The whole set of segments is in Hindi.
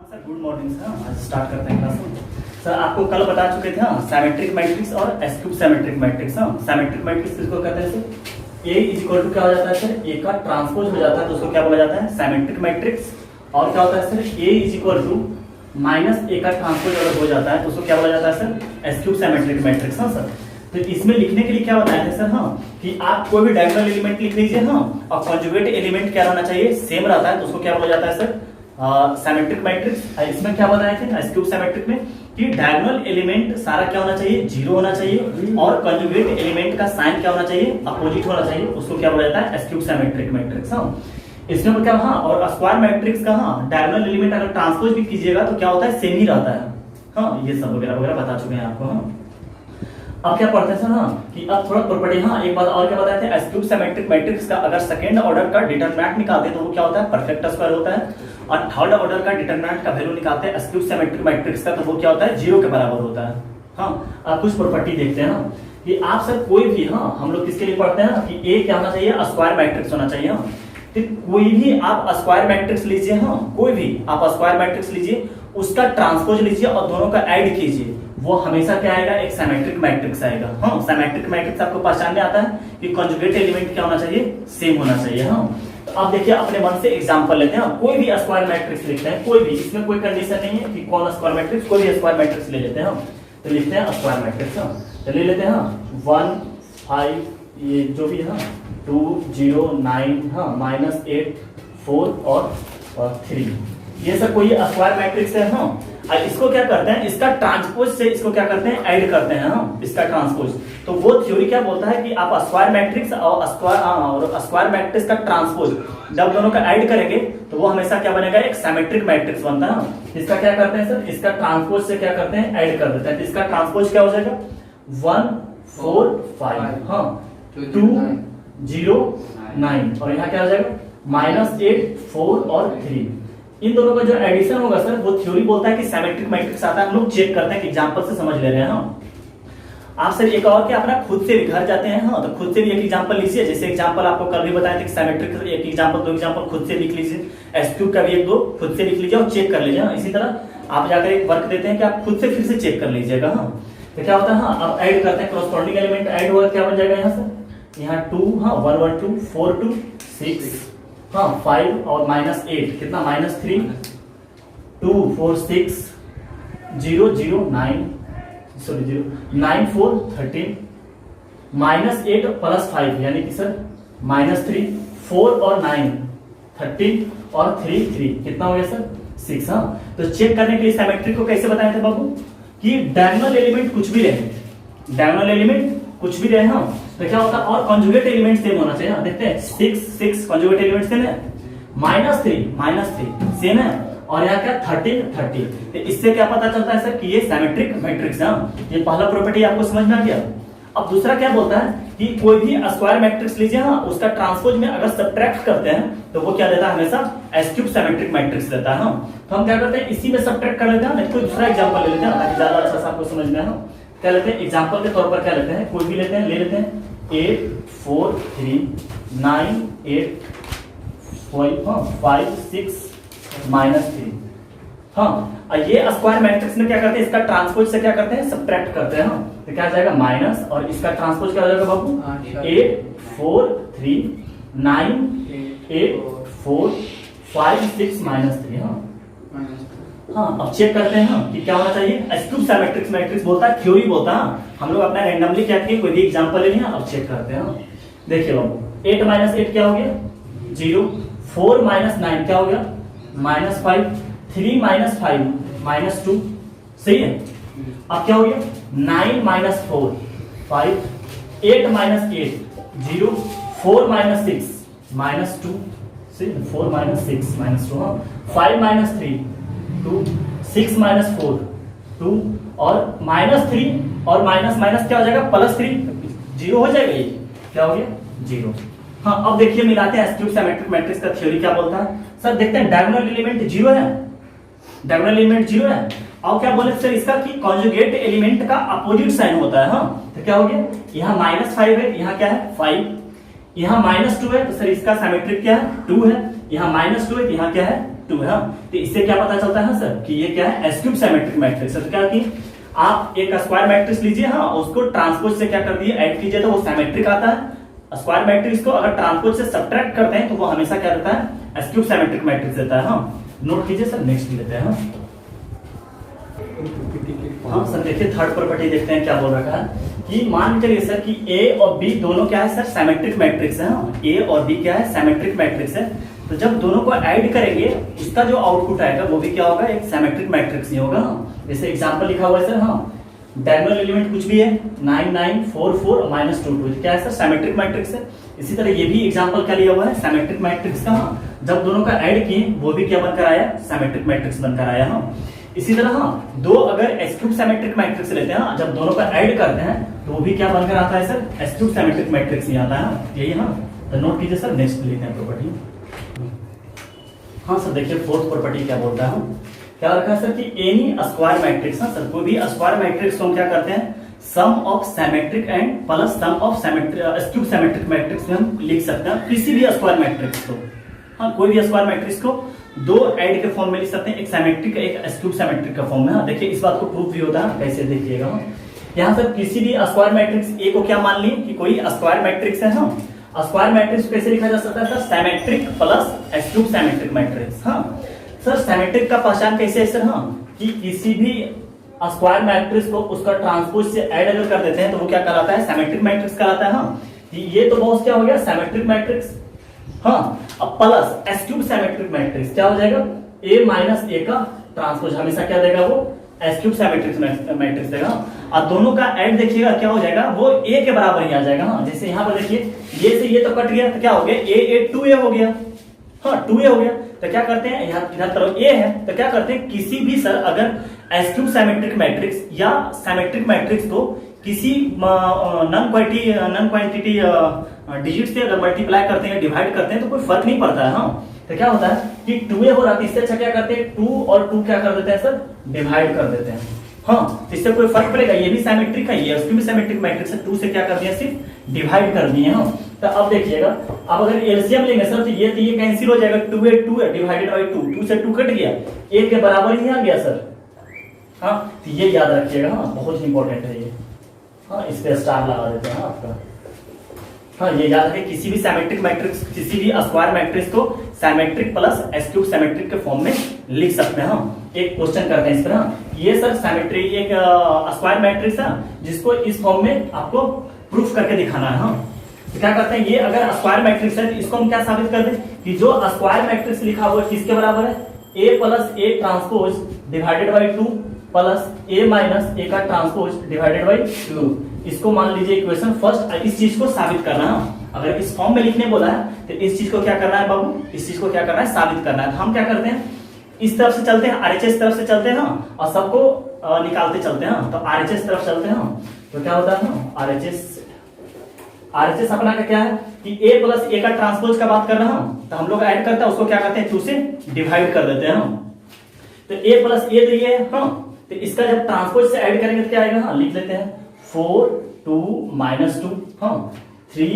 Sir good morning sir. आज स्टार्ट करते हैं क्लास। सर आपको कल बता चुके थे सिमेट्रिक मैट्रिक्स और skew symmetric matrix. Symmetric matrix किसको कहते हैं sir? A is equal to क्या हो जाता है सर? ए का ट्रांसपोज हो जाता है तो उसको क्या बोला जाता है? Symmetric matrix. और क्या होता है sir? A is equal to minus A का ट्रांसपोज अगर हो जाता है तो उसको क्या बोला जाता है सर? Skew symmetric matrix. हाँ सर, तो इसमें लिखने के लिए क्या बताया था सर? कि आप कोई भी डायगोनल एलिमेंट लिख लीजिए और कॉन्जुगेट एलिमेंट क्या रहना चाहिए? सेम रहता है तो उसको क्या बोला जाता है सर? Symmetric matrix. इसमें क्या बताए थे एस्क्यूब सिमेट्रिक में कि डायगोनल एलिमेंट सारा क्या होना चाहिए? जीरो होना चाहिए और कॉन्जुगेट एलिमेंट का साइन क्या होना चाहिए? अपोजिट होना चाहिए। उसको क्या बोला जाता है? एस्क्यूब सिमेट्रिक मैट्रिक्स। इसमें क्या और स्क्वायर मैट्रिक्स का डायगोनल एलिमेंट अगर ट्रांसपोज भी कीजिएगा तो क्या होता है? सेम ही रहता है। ये सब वगैरह वगैरह बता चुके हैं आपको। अब क्या पढ़ते हैं सर? कि अब थोड़ा प्रॉपर्टी। एक बात और क्या बताए थे? एस्क्यूब सिमेट्रिक मैट्रिक्स का अगर सेकंड ऑर्डर का डिटरमिनेंट निकालते हैं तो वो क्या होता है? परफेक्ट स्क्वायर होता है। और थर्ड ऑर्डर का डिटरमिनेंट का वैल्यू निकालते हैं एस्क्यूब सिमेट्रिक मैट्रिक्स का तो वो क्या होता है? जीरो के बराबर होता है। अब कुछ प्रॉपर्टी देखते हैं कि आप सर कोई भी हम लोग किसके लिए पढ़ते हैं कि ए क्या होना चाहिए? स्क्वायर मैट्रिक्स होना चाहिए। तो कोई भी आप स्क्वायर मैट्रिक्स लीजिए, कोई भी आप स्क्वायर मैट्रिक्स लीजिए, उसका ट्रांसपोज लीजिए और दोनों का ऐड कीजिए, वो हमेशा क्या आएगा? एक सिमेट्रिक मैट्रिक्स आएगा। सिमेट्रिक मैट्रिक्स आपको पहचानने आता है कि कॉन्जुगेट एलिमेंट क्या होना चाहिए? सेम होना चाहिए। तो अब देखिए अपने मन से एग्जांपल लेते हैं। कोई भी स्क्वायर मैट्रिक्स लिखते हैं, कोई भी, इसमें कोई कंडीशन नहीं है कि कौन स्क्वायर मैट्रिक्स, कोई भी स्क्वायर मैट्रिक्स ले लेते हैं। तो लिखते हैं स्क्वायर मैट्रिक्स। तो ले लेते हैं 1 5 ये जो भी है 2 0 9 -8 4 और 3, ये सब कोई स्क्वायर मैट्रिक्स है। इसको क्या करते हैं? इसका ट्रांसपोज से इसको क्या करते हैं? ऐड करते हैं इसका ट्रांसपोज। तो वो थ्योरी क्या बोलता है कि आप स्क्वायर मैट्रिक्स और स्क्वायर मैट्रिक्स का ट्रांसपोज जब दोनों का ऐड करेंगे तो वो हमेशा क्या बनेगा? एक सिमेट्रिक मैट्रिक्स बनता है। इसका क्या करते हैं सर? इसका ट्रांसपोज से क्या करते हैं? ऐड कर देते हैं। तो इसका ट्रांसपोज क्या हो जाएगा? 1 4 5 2 0 9 और यहाँ क्या हो जाएगा? -8 4 और 3। इन दोनों का जो एडिशन होगा सर वो थ्योरी बोलता है कि सिमेट्रिक मैट्रिक्स आता है। हम लोग चेक करते हैं कि एग्जांपल से समझ ले रहे हैं। आप सर एक और क्या अपना खुद से घर जाते हैं तो खुद से भी एक एग्जांपल लीजिए। जैसे एग्जांपल आपको कल भी बताया था कि सिमेट्रिक एक एग्जांपल, दो एग्जांपल खुद से लिख लीजिए। एस्क्यूब का भी एक दो खुद से लिख लीजिए और चेक कर लीजिए। इसी तरह आप जाकर एक वर्क देते हैं कि आप खुद से फिर से चेक कर लीजिएगा। तो क्या होता है? अब ऐड करते हैं, क्रॉसपोंडिंग एलिमेंट ऐड हुआ, क्या बन जाएगा यहाँ से? यहाँ 2 1 1 2 4 2 6 5 और -8 कितना? -3 2 4 6 0 0 9 9 4 13 -8 + 5 यानी कि सर -3 4 और 9 13 और 3 3 कितना हो गया सर? 6। तो चेक करने के लिए सिमेट्रिक को कैसे बताए थे बाबू? कि डायगोनल एलिमेंट कुछ भी रहे, डायगोनल एलिमेंट कुछ भी रहे तो क्या होता है? और कॉन्जुगेट एलिमेंट सेम होना चाहिए। देखते हैं 6 6 कॉन्जुगेट एलिमेंट सेम है, -3 सेम है और यहाँ क्या 13 30। तो इससे क्या पता चलता है सर कि ये सिमेट्रिक मैट्रिक्स है। ये पहला प्रॉपर्टी आपको समझ में आ गया। अब दूसरा क्या बोलता है कि कोई भी स्क्वायर मैट्रिक्स लीजिए, उसका ट्रांसपोज में अगर सब्ट्रैक्ट करते हैं तो वो क्या देता है? हमेशा एस्क्यूब सिमेट्रिक मैट्रिक्स देता है। तो हम क्या करते हैं? इसी में सब्ट्रैक्ट कर लेते हैं। नहीं कोई दूसरा एग्जांपल ले लेते हैं ताकि ज्यादा अच्छा से आपको समझ में आए। क्या लेते हैं? एग्जांपल के तौर पर क्या लेते हैं? कोई भी लेते हैं, ले लेते हैं 8 4 3 9 8 5 6 -3। ये स्क्वायर मैट्रिक्स में क्या करते हैं? इसका ट्रांसपोज से क्या करते हैं? सब्ट्रैक्ट करते हैं। तो क्या आ जाएगा? माइनस और इसका ट्रांसपोज क्या हो जाएगा बाबू? 8 4 3 9 8 4 5 6 -3। अब चेक करते हैं कि क्या होना चाहिए? एस्क्यूब सिमेट्रिक मैट्रिक्स बोलता है, थ्योरी बोलता है। हम लोग अपना रैंडमली क्या किए? कोई भी एग्जांपल ले लिया। अब चेक करते हैं। देखिए बाबू 8 -8 क्या हो गया? 0 4 -9 क्या हो गया? -5 3 -5 -2 सही है। अब क्या हो गया? 9 -4 5 8 -8 0 4 -6 -2 सही, 4 -6 -2 5 -3 2 6 -4 2 और -3 और माइनस क्या हो जाएगा? +3 0 हो जाएगा। ये क्या हो गया? 0। अब देखिए मिलाते हैं एस्क्यूब सिमेट्रिक मैट्रिक्स का थ्योरी क्या बोलता है। सर देखते हैं डायगोनल एलिमेंट 0 है, डायगोनल एलिमेंट 0 है। और क्या बोले सर? इसका कि कॉन्जुगेट एलिमेंट का अपोजिट साइन होता है। तो क्या हो गया? यहाँ -5 है, यहाँ क्या है? 5, यहाँ -2 है तो सर इसका सिमेट्रिक क्या है? 2 है। यहाँ -2 है, यहाँ क्या है? 2 है। तो इससे क्या पता चलता है सर कि ये क्या है, एस क्यूब सिमेट्रिक मैट्रिक्स है। तो क्या कि आप एक स्क्वायर मैट्रिक्स लीजिए, हाँ, उसको ट्रांसपोज से क्या कर दिए, ऐड कीजिए, तो वो सिमेट्रिक आता है। स्क्वायर मैट्रिक्स को अगर ट्रांसपोज से सब्ट्रैक्ट करते हैं तो वो हमेशा क्या देता है, एस क्यूब सिमेट्रिक मैट्रिक्स देता है। हाँ, नोट कीजिए सर, नेक्स्ट लेते हैं। हाँ सर, देखिए थर्ड प्रॉपर्टी देखते हैं क्या बोल रखा है कि मान चलिए सर कि ए और बी दोनों क्या है सर, सिमेट्रिक मैट्रिक्स है। ए और बी क्या है, सिमेट्रिक मैट्रिक्स है। तो जब दोनों को ऐड करेंगे उसका जो आउटपुट आएगा वो भी क्या होगा, एक सिमेट्रिक मैट्रिक्स ही होगा। जैसे एग्जांपल लिखा हुआ है सर, हाँ, डायगोनल एलिमेंट कुछ भी है 9 9 4 4 -2 2, क्या है सर, सिमेट्रिक मैट्रिक्स है। इसी तरह ये भी एग्जांपल क्या लिया हुआ है, सिमेट्रिक मैट्रिक्स का। जब दोनों का ऐड किए वो भी क्या बनकर आया, सिमेट्रिक मैट्रिक्स बनकर आया। हाँ, इसी तरह हाँ, दो अगर एस क्यूब सिमेट्रिक मैट्रिक्स लेते हैं, जब दोनों का ऐड करते हैं तो वो भी क्या बनकर आता है sir, skew symmetric matrix ही आता है। यही हाँ, तो नोट कीजिए सर, नेक्स्ट लेते हैं प्रॉपर्टी। हाँ सर, देखिए फोर्थ प्रॉपर्टी क्या बोलता है, क्या रखा है सर कि एनी स्क्वायर मैट्रिक्स, हाँ सर, कोई भी स्क्वायर मैट्रिक्स को हम क्या करते हैं, sum of symmetric and plus sum of skew symmetric matrix में हम लिख सकते हैं किसी भी स्क्वायर मैट्रिक्स को। हाँ, कोई भी स्क्वायर मैट्रिक्स को दो ऐड के फॉर्म में लिख सकते हैं, एक सिमेट्रिक एक एस क्यूब सिमेट्रिक का फॉर्म में। हाँ, देखिए इस बात को प्रूफ भी होता है, कैसे देखिएगा। यहाँ सर किसी भी स्क्वायर मैट्रिक्स ए को क्या मान ली कि कोई स्क्वायर मैट्रिक्स है। हाँ, स्क्वायर मैट्रिक्स कैसे लिखा जा सकता है sir, symmetric plus S cube symmetric matrix. हाँ सर, सिमेट्रिक का पहचान कैसे है सर, हाँ, कि किसी भी स्क्वायर मैट्रिक्स को उसका ट्रांसपोज से ऐड अगर कर देते हैं तो वो क्या कहलाता है, सिमेट्रिक मैट्रिक्स कहलाता है। हाँ, ये तो बहुत क्या हो गया, सिमेट्रिक मैट्रिक्स। हाँ, अब plus S cube symmetric matrix क्या हो जाएगा, ए माइनस ए का ट्रांसपोज हमेशा क्या देगा, वो एस क्यूब सिमेट्रिक मैट्रिक्स देगा। और दोनों का ऐड देखिएगा क्या हो जाएगा, वो ए के बराबर ही आ जाएगा। हाँ, जैसे यहाँ पर देखिए ये से ये तो कट गया तो क्या हो गया, ए 2a हो गया। हाँ, 2a हो गया। तो क्या करते हैं, यहाँ इधर तरफ a है तो क्या करते हैं, किसी भी सर अगर एस क्यूब सिमेट्रिक मैट्रिक्स या सिमेट्रिक मैट्रिक्स को किसी नॉन क्वांटिटी डिजिट से अगर मल्टीप्लाई करते हैं, डिवाइड करते हैं तो कोई फर्क नहीं पड़ता है। हाँ, तो क्या होता है कि 2a हो रहा है, इससे अच्छा क्या करते हैं, 2 और 2 क्या कर देते हैं सर, डिवाइड कर देते हैं। हाँ, इससे कोई फर्क पड़ेगा, ये भी सिमेट्रिक है, ये उसकी भी सिमेट्रिक मैट्रिक्स है, 2 से क्या कर दिया, सिर्फ डिवाइड कर दिए। हाँ, तो अब देखिएगा, अब अगर एलसीएम लेंगे सर तो ये कैंसिल हो जाएगा, 2a डिवाइडेड बाई 2, 2 से 2 कट गया, a के बराबर ही आ गया सर। हाँ, तो ये याद रखिएगा। हाँ, बहुत इंपॉर्टेंट है ये। हाँ, इस पे स्टार लगा देते हैं आपका। हाँ, ये याद रखें, किसी भी सिमेट्रिक मैट्रिक्स, किसी भी स्क्वायर मैट्रिक्स को symmetric plus S cube symmetric के फॉर्म में लिख सकते हैं। हाँ, एक क्वेश्चन करते हैं इस पर। हाँ, ये सर सिमेट्री एक स्क्वायर मैट्रिक्स है जिसको इस फॉर्म में आपको प्रूफ करके दिखाना है। हाँ, तो क्या करते हैं, ये अगर स्क्वायर मैट्रिक्स है तो इसको हम क्या साबित कर दें कि जो स्क्वायर मैट्रिक्स लिखा हुआ है किसके बराबर है, A plus A transpose divided by 2 plus A minus A का ट्रांसपोज डिवाइडेड बाई 2। इसको मान लीजिए इक्वेशन फर्स्ट। इस चीज को साबित करना है, अगर इस फॉर्म में लिखने बोला है तो इस चीज को क्या करना है बाबू, इस चीज को क्या करना है, साबित करना है। तो हम क्या करते हैं, इस तरफ से चलते हैं, आरएचएस तरफ से चलते हैं और सबको निकालते चलते हैं। तो आरएचएस तरफ चलते हैं तो क्या होता है, आरएचएस अपना का क्या है कि a प्लस ए का ट्रांसपोज का बात कर रहा हूं, तो हम लोग ऐड करते हैं उसको क्या करते हैं, 2 से डिवाइड कर देते हैं। तो a प्लस ए तो ये है। हाँ, तो इसका जब ट्रांसपोज से ऐड करेंगे तो क्या आएगा, हाँ, लिख लेते हैं 4 2 -2, हाँ, 3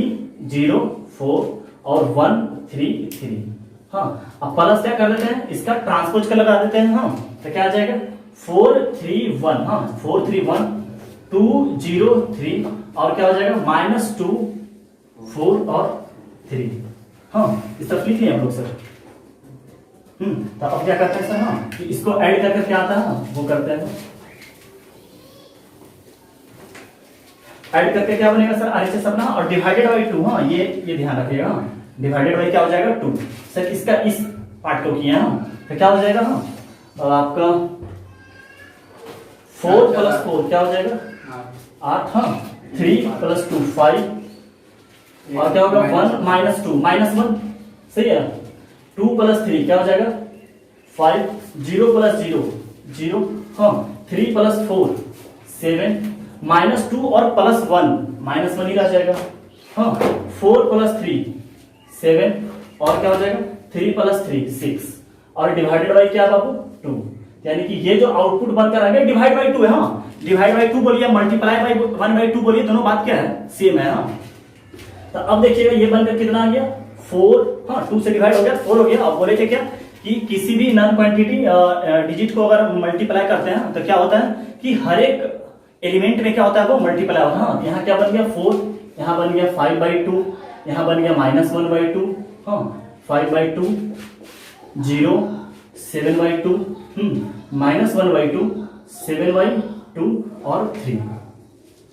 0 4 और 1 3 3। हाँ, अब प्लस क्या कर देते हैं, इसका ट्रांसपोज का लगा देते हैं। हाँ, तो क्या आ जाएगा 4 3 1। हाँ, 4 3 1 2 0 3 और क्या हो जाएगा -2 4 और 3। हाँ, इस तरफ लिख लिया हम लोग सर। तो अब क्या करते हैं सर, हाँ, कि इसको ऐड करके क्या आता है वो करते हैं। ऐड करके क्या बनेगा सर, आरएचएस अपना और डिवाइडेड बाई 2। हाँ, ये ध्यान रखिएगा। डिवाइडेड बाई क्या हो जाएगा 2 सर, इसका इस पार्ट को किया है तो क्या हो जाएगा, हाँ, और आपका 4 + 4 क्या हो जाएगा 8। हाँ, 3 + 2 5 और क्या होगा 1 -2 -1, सही है। 2 + 3 क्या हो जाएगा 5, 0 + 0 0। हाँ, 3 + 4 7, -2 और +1 -1 ही रह जाएगा। हाँ, 4 + 3 7 और क्या हो जाएगा 3 + 3 6 और डिवाइडेड बाई क्या बाबू 2। यानी कि ये जो आउटपुट बनकर आ गया डिवाइड बाई 2 है। हाँ, डिवाइड बाई 2 बोलिए, मल्टीप्लाई बाई 1/2 बोलिए, दोनों बात क्या है, सेम है। हाँ, तो अब देखिएगा ये बनकर कितना आ गया 4। हाँ, 2 से डिवाइड हो गया 4 हो गया। अब बोले थे क्या कि किसी भी नॉन क्वांटिटी डिजिट को अगर मल्टीप्लाई करते हैं तो क्या होता है कि हर एक एलिमेंट में क्या होता है वो मल्टीप्लाई होता है। हाँ, यहाँ क्या बन गया 4, यहाँ बन गया 5/2, यहाँ बन गया -1/2, हाँ 5/2, 0, 7/2, -1/2, 7/2 और 3।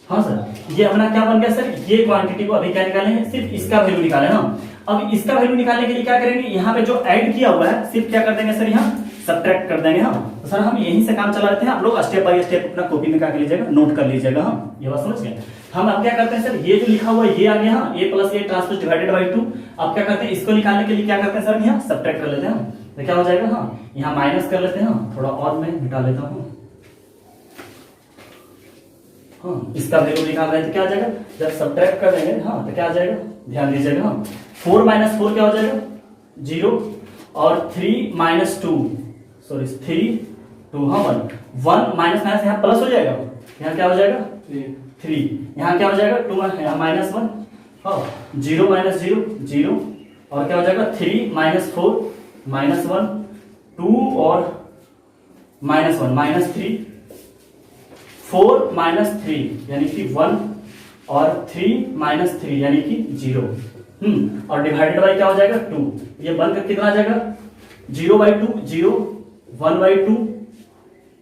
हाँ सर, ये अपना क्या बन गया सर, ये क्वांटिटी को अभी क्या निकाले हैं, सिर्फ इसका वैल्यू निकाले ना। अब इसका वैल्यू निकालने के लिए क्या करेंगे, यहाँ पे जो ऐड किया हुआ है सिर्फ क्या कर देंगे सर, यहाँ सब्ट्रैक्ट कर देंगे। हाँ तो सर हम यहीं से काम चला लेते हैं, आप लोग स्टेप बाय स्टेप अपना कॉपी में क्या कर लीजिएगा, नोट कर लीजिएगा। हाँ ये बात समझ गए। हम अब क्या करते हैं सर, ये जो लिखा हुआ है ये आ गया, हाँ a + a transpose divided by 2। अब क्या करते हैं, इसको निकालने के लिए क्या करते हैं सर, यहाँ सब्ट्रैक्ट कर लेते हैं। तो क्या हो जाएगा, हाँ यहाँ माइनस कर लेते हैं, थोड़ा और मैं मिटा लेता हूँ। हाँ इसका वैल्यू निकाल रहे हैं तो क्या आ जाएगा, जब सब्ट्रैक्ट कर देंगे हाँ तो क्या आ जाएगा, ध्यान दीजिएगा। हाँ 4 - 4 क्या हो जाएगा 0, और 3 - 2 सॉरी 3 2 हाँ 1 माइनस माइनस यहाँ प्लस हो जाएगा, यहाँ क्या हो जाएगा 3, यहाँ क्या हो जाएगा 2 यहाँ -1, हाँ 0 - 0 0, और क्या हो जाएगा 3 - 4 -1 2 और -1 -3, 4 - 3 यानी कि 1 और 3 - 3 यानी कि 0, और डिवाइडेड बाय क्या हो जाएगा 2। ये बनकर कितना आ जाएगा 0/2 0, 1/2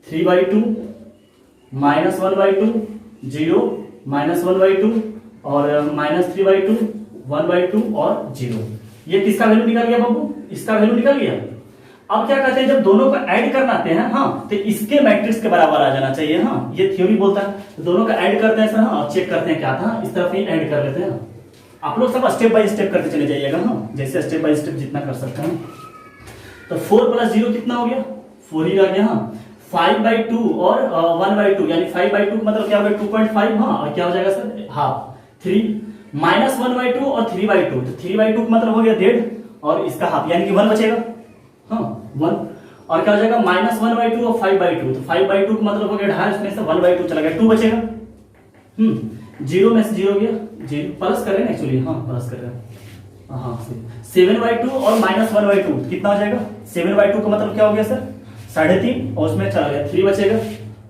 3/2, -1/2 0, -1/2 और -3/2 1/2 और 0। ये किसका वैल्यू निकल गया बाबू, इसका वैल्यू निकल गया। अब क्या कहते हैं, जब दोनों को ऐड करना आते हैं हाँ तो इसके मैट्रिक्स के बराबर आ जाना चाहिए। हाँ ये थ्योरी बोलता है, तो दोनों का ऐड करते हैं सर, हाँ चेक करते हैं क्या था, इस तरफ ही ऐड कर लेते हैं। आप लोग सब स्टेप बाय स्टेप करते चले जाइएगा, हाँ जैसे स्टेप बाय स्टेप जितना कर सकते हैं। तो 4 + 0 कितना हो गया 4 ही आ गया। हाँ 5/2 और 1/2 यानी 5/2 मतलब क्या हो गया 2.5, हाँ और क्या हो जाएगा सर हाफ 3, -1/2 और 3/2, तो 3/2 मतलब हो गया 1.5 और इसका हाफ यानी कि 1 बचेगा, हाँ 1, और क्या हो जाएगा -1/2 और 5/2, तो 5/2 का मतलब हो गया 1.5, इसमें से 1/2 चला गया 2 बचेगा। 0 में से 0 गया 0, प्लस कर रहे हैं एक्चुअली, हाँ प्लस कर रहे हैं, हाँ 7/2 और -1/2 कितना हो जाएगा 7/2 का मतलब क्या हो गया सर 3.5, और उसमें चला गया 3 बचेगा।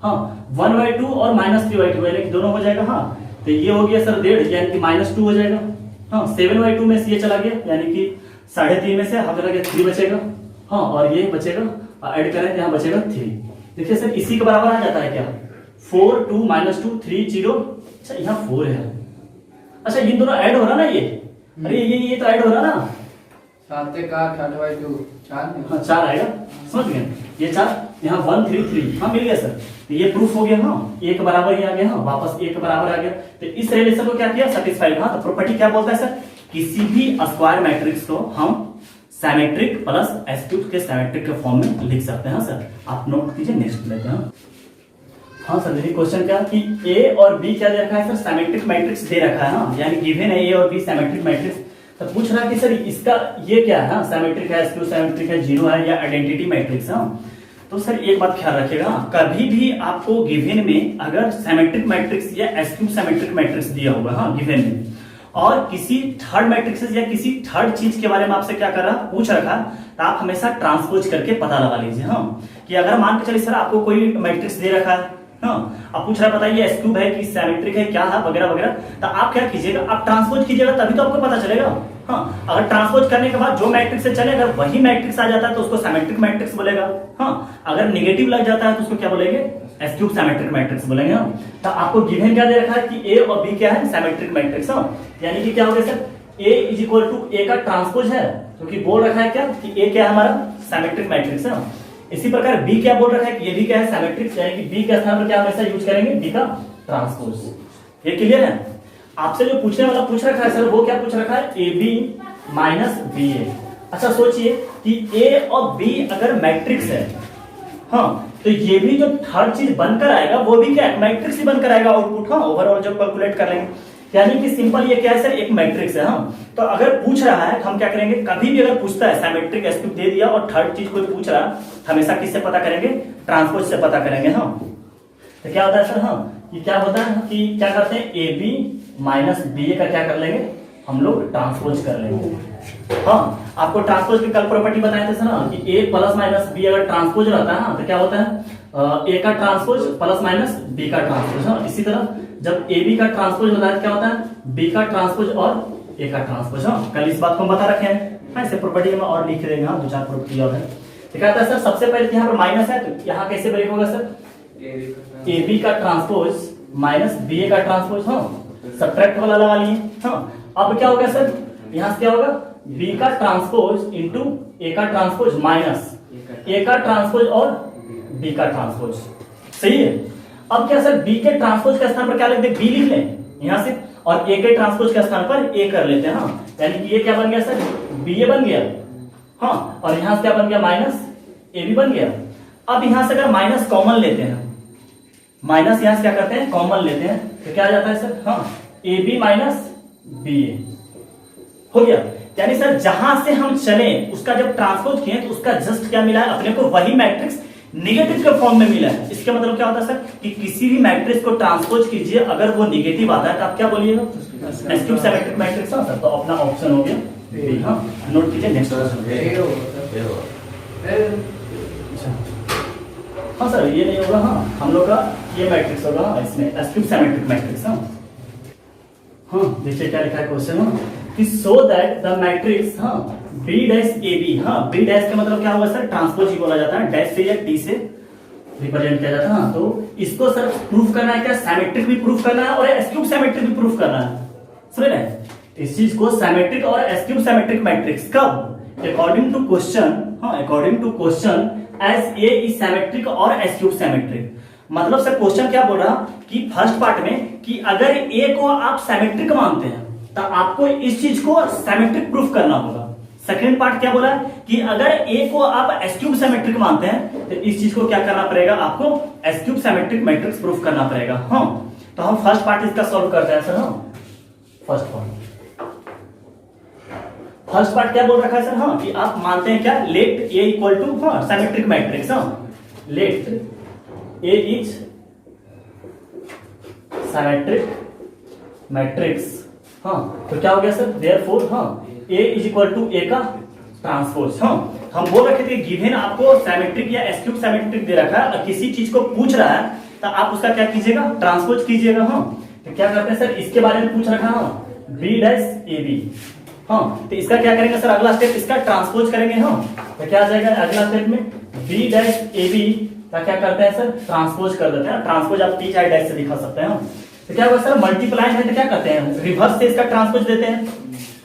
हाँ 1/2 और -3/2 यानी कि दोनों हो जाएगा, हाँ तो ये हो गया सर 1.5 यानी कि -2 हो जाएगा। हाँ 7/2 में से ये चला गया यानी कि 3.5 में से हाफ चला गया 3 बचेगा, हाँ और ये बचेगा ऐड करें तो यहाँ बचेगा 3। देखिए सर इसी के बराबर आ जाता है क्या 4 2 -2 3 0, अच्छा यहाँ 4 है, अच्छा इन दोनों ऐड हो रहा ना ये, अरे ये तो ऐड हो रहा ना 7 का 8/2 4, हाँ 4 आएगा, समझ गए ये 4 यहाँ 1 3 3, हाँ मिल गया सर, तो ये प्रूफ हो गया। हाँ एक बराबर ही आ गया, हाँ वापस एक बराबर आ गया, तो इस रिलेशन को क्या किया सेटिस्फाइड। हाँ तो प्रॉपर्टी क्या बोलता है सर, किसी भी स्क्वायर मैट्रिक्स को हम सिमेट्रिक प्लस एस्क्यूब के सिमेट्रिक के फॉर्म में लिख सकते हैं। सर आप नोट कीजिए, नेक्स्ट लेते हैं। हाँ सर देखिए क्वेश्चन क्या कि ए और बी क्या दे रखा है सर, सिमेट्रिक मैट्रिक्स दे रखा है, हाँ यानी गिवन है ए और बी सिमेट्रिक मैट्रिक्स। तो पूछ रहा है कि सर इसका ये क्या है, सिमेट्रिक है एस्क्यूब सिमेट्रिक है जीरो है या आइडेंटिटी मैट्रिक्स है। तो सर एक बात ख्याल रखिएगा, कभी भी आपको गिवन में अगर सिमेट्रिक मैट्रिक्स या एस्क्यूब सिमेट्रिक मैट्रिक्स दिया होगा हाँ गिवन में, और किसी थर्ड मैट्रिक्स या किसी थर्ड चीज के बारे में आपसे क्या कर रहा पूछ रखा, तो आप हमेशा ट्रांसपोज करके पता लगा लीजिए। हाँ कि अगर मान के चलिए सर आपको कोई मैट्रिक्स दे रखा है, हाँ आप पूछ रहा बताइए एस्क्यूब है कि सिमेट्रिक है क्या है वगैरह वगैरह, तो आप क्या कीजिएगा आप ट्रांसपोज कीजिएगा तभी तो आपको पता चलेगा। हाँ अगर ट्रांसपोज करने के बाद जो मैट्रिक्स से चले अगर वही मैट्रिक्स आ जाता है तो उसको सिमेट्रिक मैट्रिक्स बोलेगा। हाँ अगर नेगेटिव लग जाता है तो उसको क्या बोलेंगे एस्क्यूब सिमेट्रिक मैट्रिक्स बोलेंगे। तो आपको गिवन क्या दे रखा है कि ए और बी क्या है सिमेट्रिक मैट्रिक्स, यानी कि क्या हो गया सर ए = ए का ट्रांसपोज है, क्योंकि बोल रखा है क्या कि ए क्या है हमारा सिमेट्रिक मैट्रिक्स है। इसी प्रकार बी क्या बोल रखा है कि ये भी क्या है सिमेट्रिक, यानी कि बी के स्थान पर क्या हमेशा यूज करेंगे बी का ट्रांसपोज। ये क्लियर है। आपसे जो पूछने वाला पूछ रखा है सर वो क्या पूछ रखा है ए बी - बी ए। अच्छा सोचिए कि ए और बी अगर मैट्रिक्स है, हाँ तो ये भी जो थर्ड चीज बनकर आएगा वो भी क्या मैट्रिक्स ही बनकर आएगा आउटपुट। हाँ ओवरऑल जब कैलकुलेट कर लेंगे, यानी कि सिंपल ये क्या है सर एक मैट्रिक्स है। हाँ तो अगर पूछ रहा है हम क्या करेंगे, कभी भी अगर पूछता है सिमेट्रिक एस्क्यूब दे दिया और थर्ड चीज कोई पूछ रहा हमेशा किससे पता करेंगे ट्रांसपोज से पता करेंगे। हाँ तो क्या होता है सर, हाँ ये क्या होता है कि क्या करते हैं ए बी - बी ए का क्या कर लेंगे हम लोग ट्रांसपोज कर लेंगे। हाँ, आपको ट्रांसपोज की कल प्रॉपर्टी बताए थे सर ना कि ए प्लस माइनस बी अगर ट्रांसपोज रहता है ना तो क्या होता है ए का ट्रांसपोज प्लस माइनस बी का ट्रांसपोज। हाँ, इसी तरह जब ए बी का ट्रांसपोज होता है क्या होता है बी का ट्रांसपोज और ए का ट्रांसपोज। हाँ, कल इस बात को हम बता रखे हैं। हाँ, इसे प्रॉपर्टी में और लिख देंगे। हाँ, 2-4 प्रॉपर्टी और है। तो क्या होता है सर, सबसे पहले यहाँ पर माइनस है तो यहाँ कैसे ब्रेक होगा सर, ए बी का ट्रांसपोज माइनस बी ए का ट्रांसपोज। हाँ, सब्ट्रैक्ट वाला लगा लिए। हाँ, अब क्या होगा सर, यहाँ से क्या होगा बी का ट्रांसपोज इंटू ए का ट्रांसपोज माइनस ए का ट्रांसपोज और बी का ट्रांसपोज। सही है। अब क्या सर, बी के ट्रांसपोज के स्थान पर क्या लिख दे, बी लिख लें यहां से, और ए के ट्रांसपोज के स्थान पर ए कर लेते हैं। हाँ, यानी कि ये क्या बन गया सर, बी ए बन गया। हाँ, और यहां से क्या बन गया, माइनस ए बी बन गया। अब यहां से अगर माइनस कॉमन लेते हैं, माइनस यहां से क्या करते हैं, कॉमन लेते हैं, तो क्या आ जाता है सर, हाँ, ए बी माइनस बी ए हो गया। यानी सर जहां से हम चले उसका जब ट्रांसपोज किए तो उसका जस्ट क्या मिला है, अपने को वही मैट्रिक्स निगेटिव के फॉर्म में मिला है। इसका मतलब क्या होता है सर कि किसी भी मैट्रिक्स को ट्रांसपोज कीजिए, अगर वो निगेटिव आता है तो आप क्या बोलिएगा, एस क्यूब सिमेट्रिक मैट्रिक्स। हाँ सर, तो अपना ऑप्शन हो गया बी। हाँ, नोट कीजिए नेक्स्ट क्वेश्चन। हाँ सर, ये नहीं होगा। हाँ, हम लोग का ये मैट्रिक्स होगा। हाँ, इसमें एस क्यूब सिमेट्रिक मैट्रिक्स। हाँ, देखिए क्या लिखा है क्वेश्चन में कि सो दैट द मैट्रिक्स हाँ बी डैश ए बी। हाँ, बी डैश का मतलब क्या होगा सर, ट्रांसपोज ही बोला जाता है, डैश से या टी से रिप्रेजेंट किया जाता है। हाँ, तो इसको सर प्रूफ करना है, क्या सिमेट्रिक भी प्रूफ करना है और एस क्यूब सिमेट्रिक भी प्रूफ करना है। समझ रहे हैं, इस चीज को सिमेट्रिक और एस क्यूब सिमेट्रिक मैट्रिक्स कब, अकॉर्डिंग टू क्वेश्चन। हाँ, according to question as A is symmetric और एस क्यूब सिमेट्रिक। मतलब सर क्वेश्चन क्या बोल रहा कि फर्स्ट पार्ट में कि अगर ए को आप सिमेट्रिक मानते हैं तो आपको इस चीज को सिमेट्रिक प्रूफ करना होगा। सेकंड पार्ट क्या बोला कि अगर ए को आप एस क्यूब सिमेट्रिक मानते हैं तो इस चीज को क्या करना पड़ेगा, आपको S cube symmetric matrix proof करना पड़ेगा। हाँ, तो हम फर्स्ट पार्ट इसका सॉल्व करते हैं सर। हाँ, फर्स्ट पार्ट क्या बोल रखा है सर, हाँ, कि आप मानते हैं क्या, लेट ए इक्वल टू हाँ सिमेट्रिक मैट्रिक्स। हाँ, let A is symmetric matrix. हाँ, तो क्या हो गया सर, देयरफॉर हाँ A is equal to A का ट्रांसपोज। हाँ, हम बोल रखे थे गिवन आपको सिमेट्रिक या एस क्यूब सिमेट्रिक दे रखा है और किसी चीज को पूछ रहा है तो आप उसका क्या कीजिएगा, ट्रांसपोज कीजिएगा। हाँ, तो क्या करते हैं सर, इसके बारे में पूछ रखा है बी डैश ए बी। हाँ, तो इसका क्या करेंगे सर, अगला स्टेप इसका ट्रांसपोज करेंगे। हाँ, तो क्या आ जाएगा अगला स्टेप में, बी डैश ए बी का क्या करते हैं सर, ट्रांसपोज कर देते हैं। ट्रांसपोज आप टी चाहे डैश से दिखा सकते हैं। तो क्या होगा सर, मल्टीप्लाई है तो क्या करते हैं, रिवर्स से इसका ट्रांसपोज देते हैं।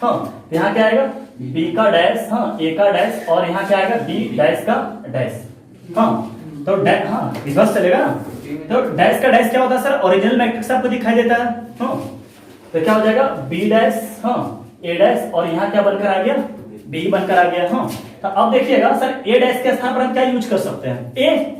हाँ, तो यहाँ क्या आएगा, बी का डैश, हाँ ए का डैश, और यहाँ क्या आएगा, बी डैश का डैश। हाँ, तो हाँ रिवर्स चलेगा ना, तो डैश का डैश क्या होता है सर, ओरिजिनल मैट्रिक्स आपको दिखाई देता है। हाँ, तो क्या हो जाएगा, बी डैश हाँ ए डैश, और यहाँ क्या बनकर आ गया, बी बनकर आ गया। हाँ, तो अब देखिएगा सर, ए डैश के स्थान पर हम क्या यूज कर सकते हैं, ए।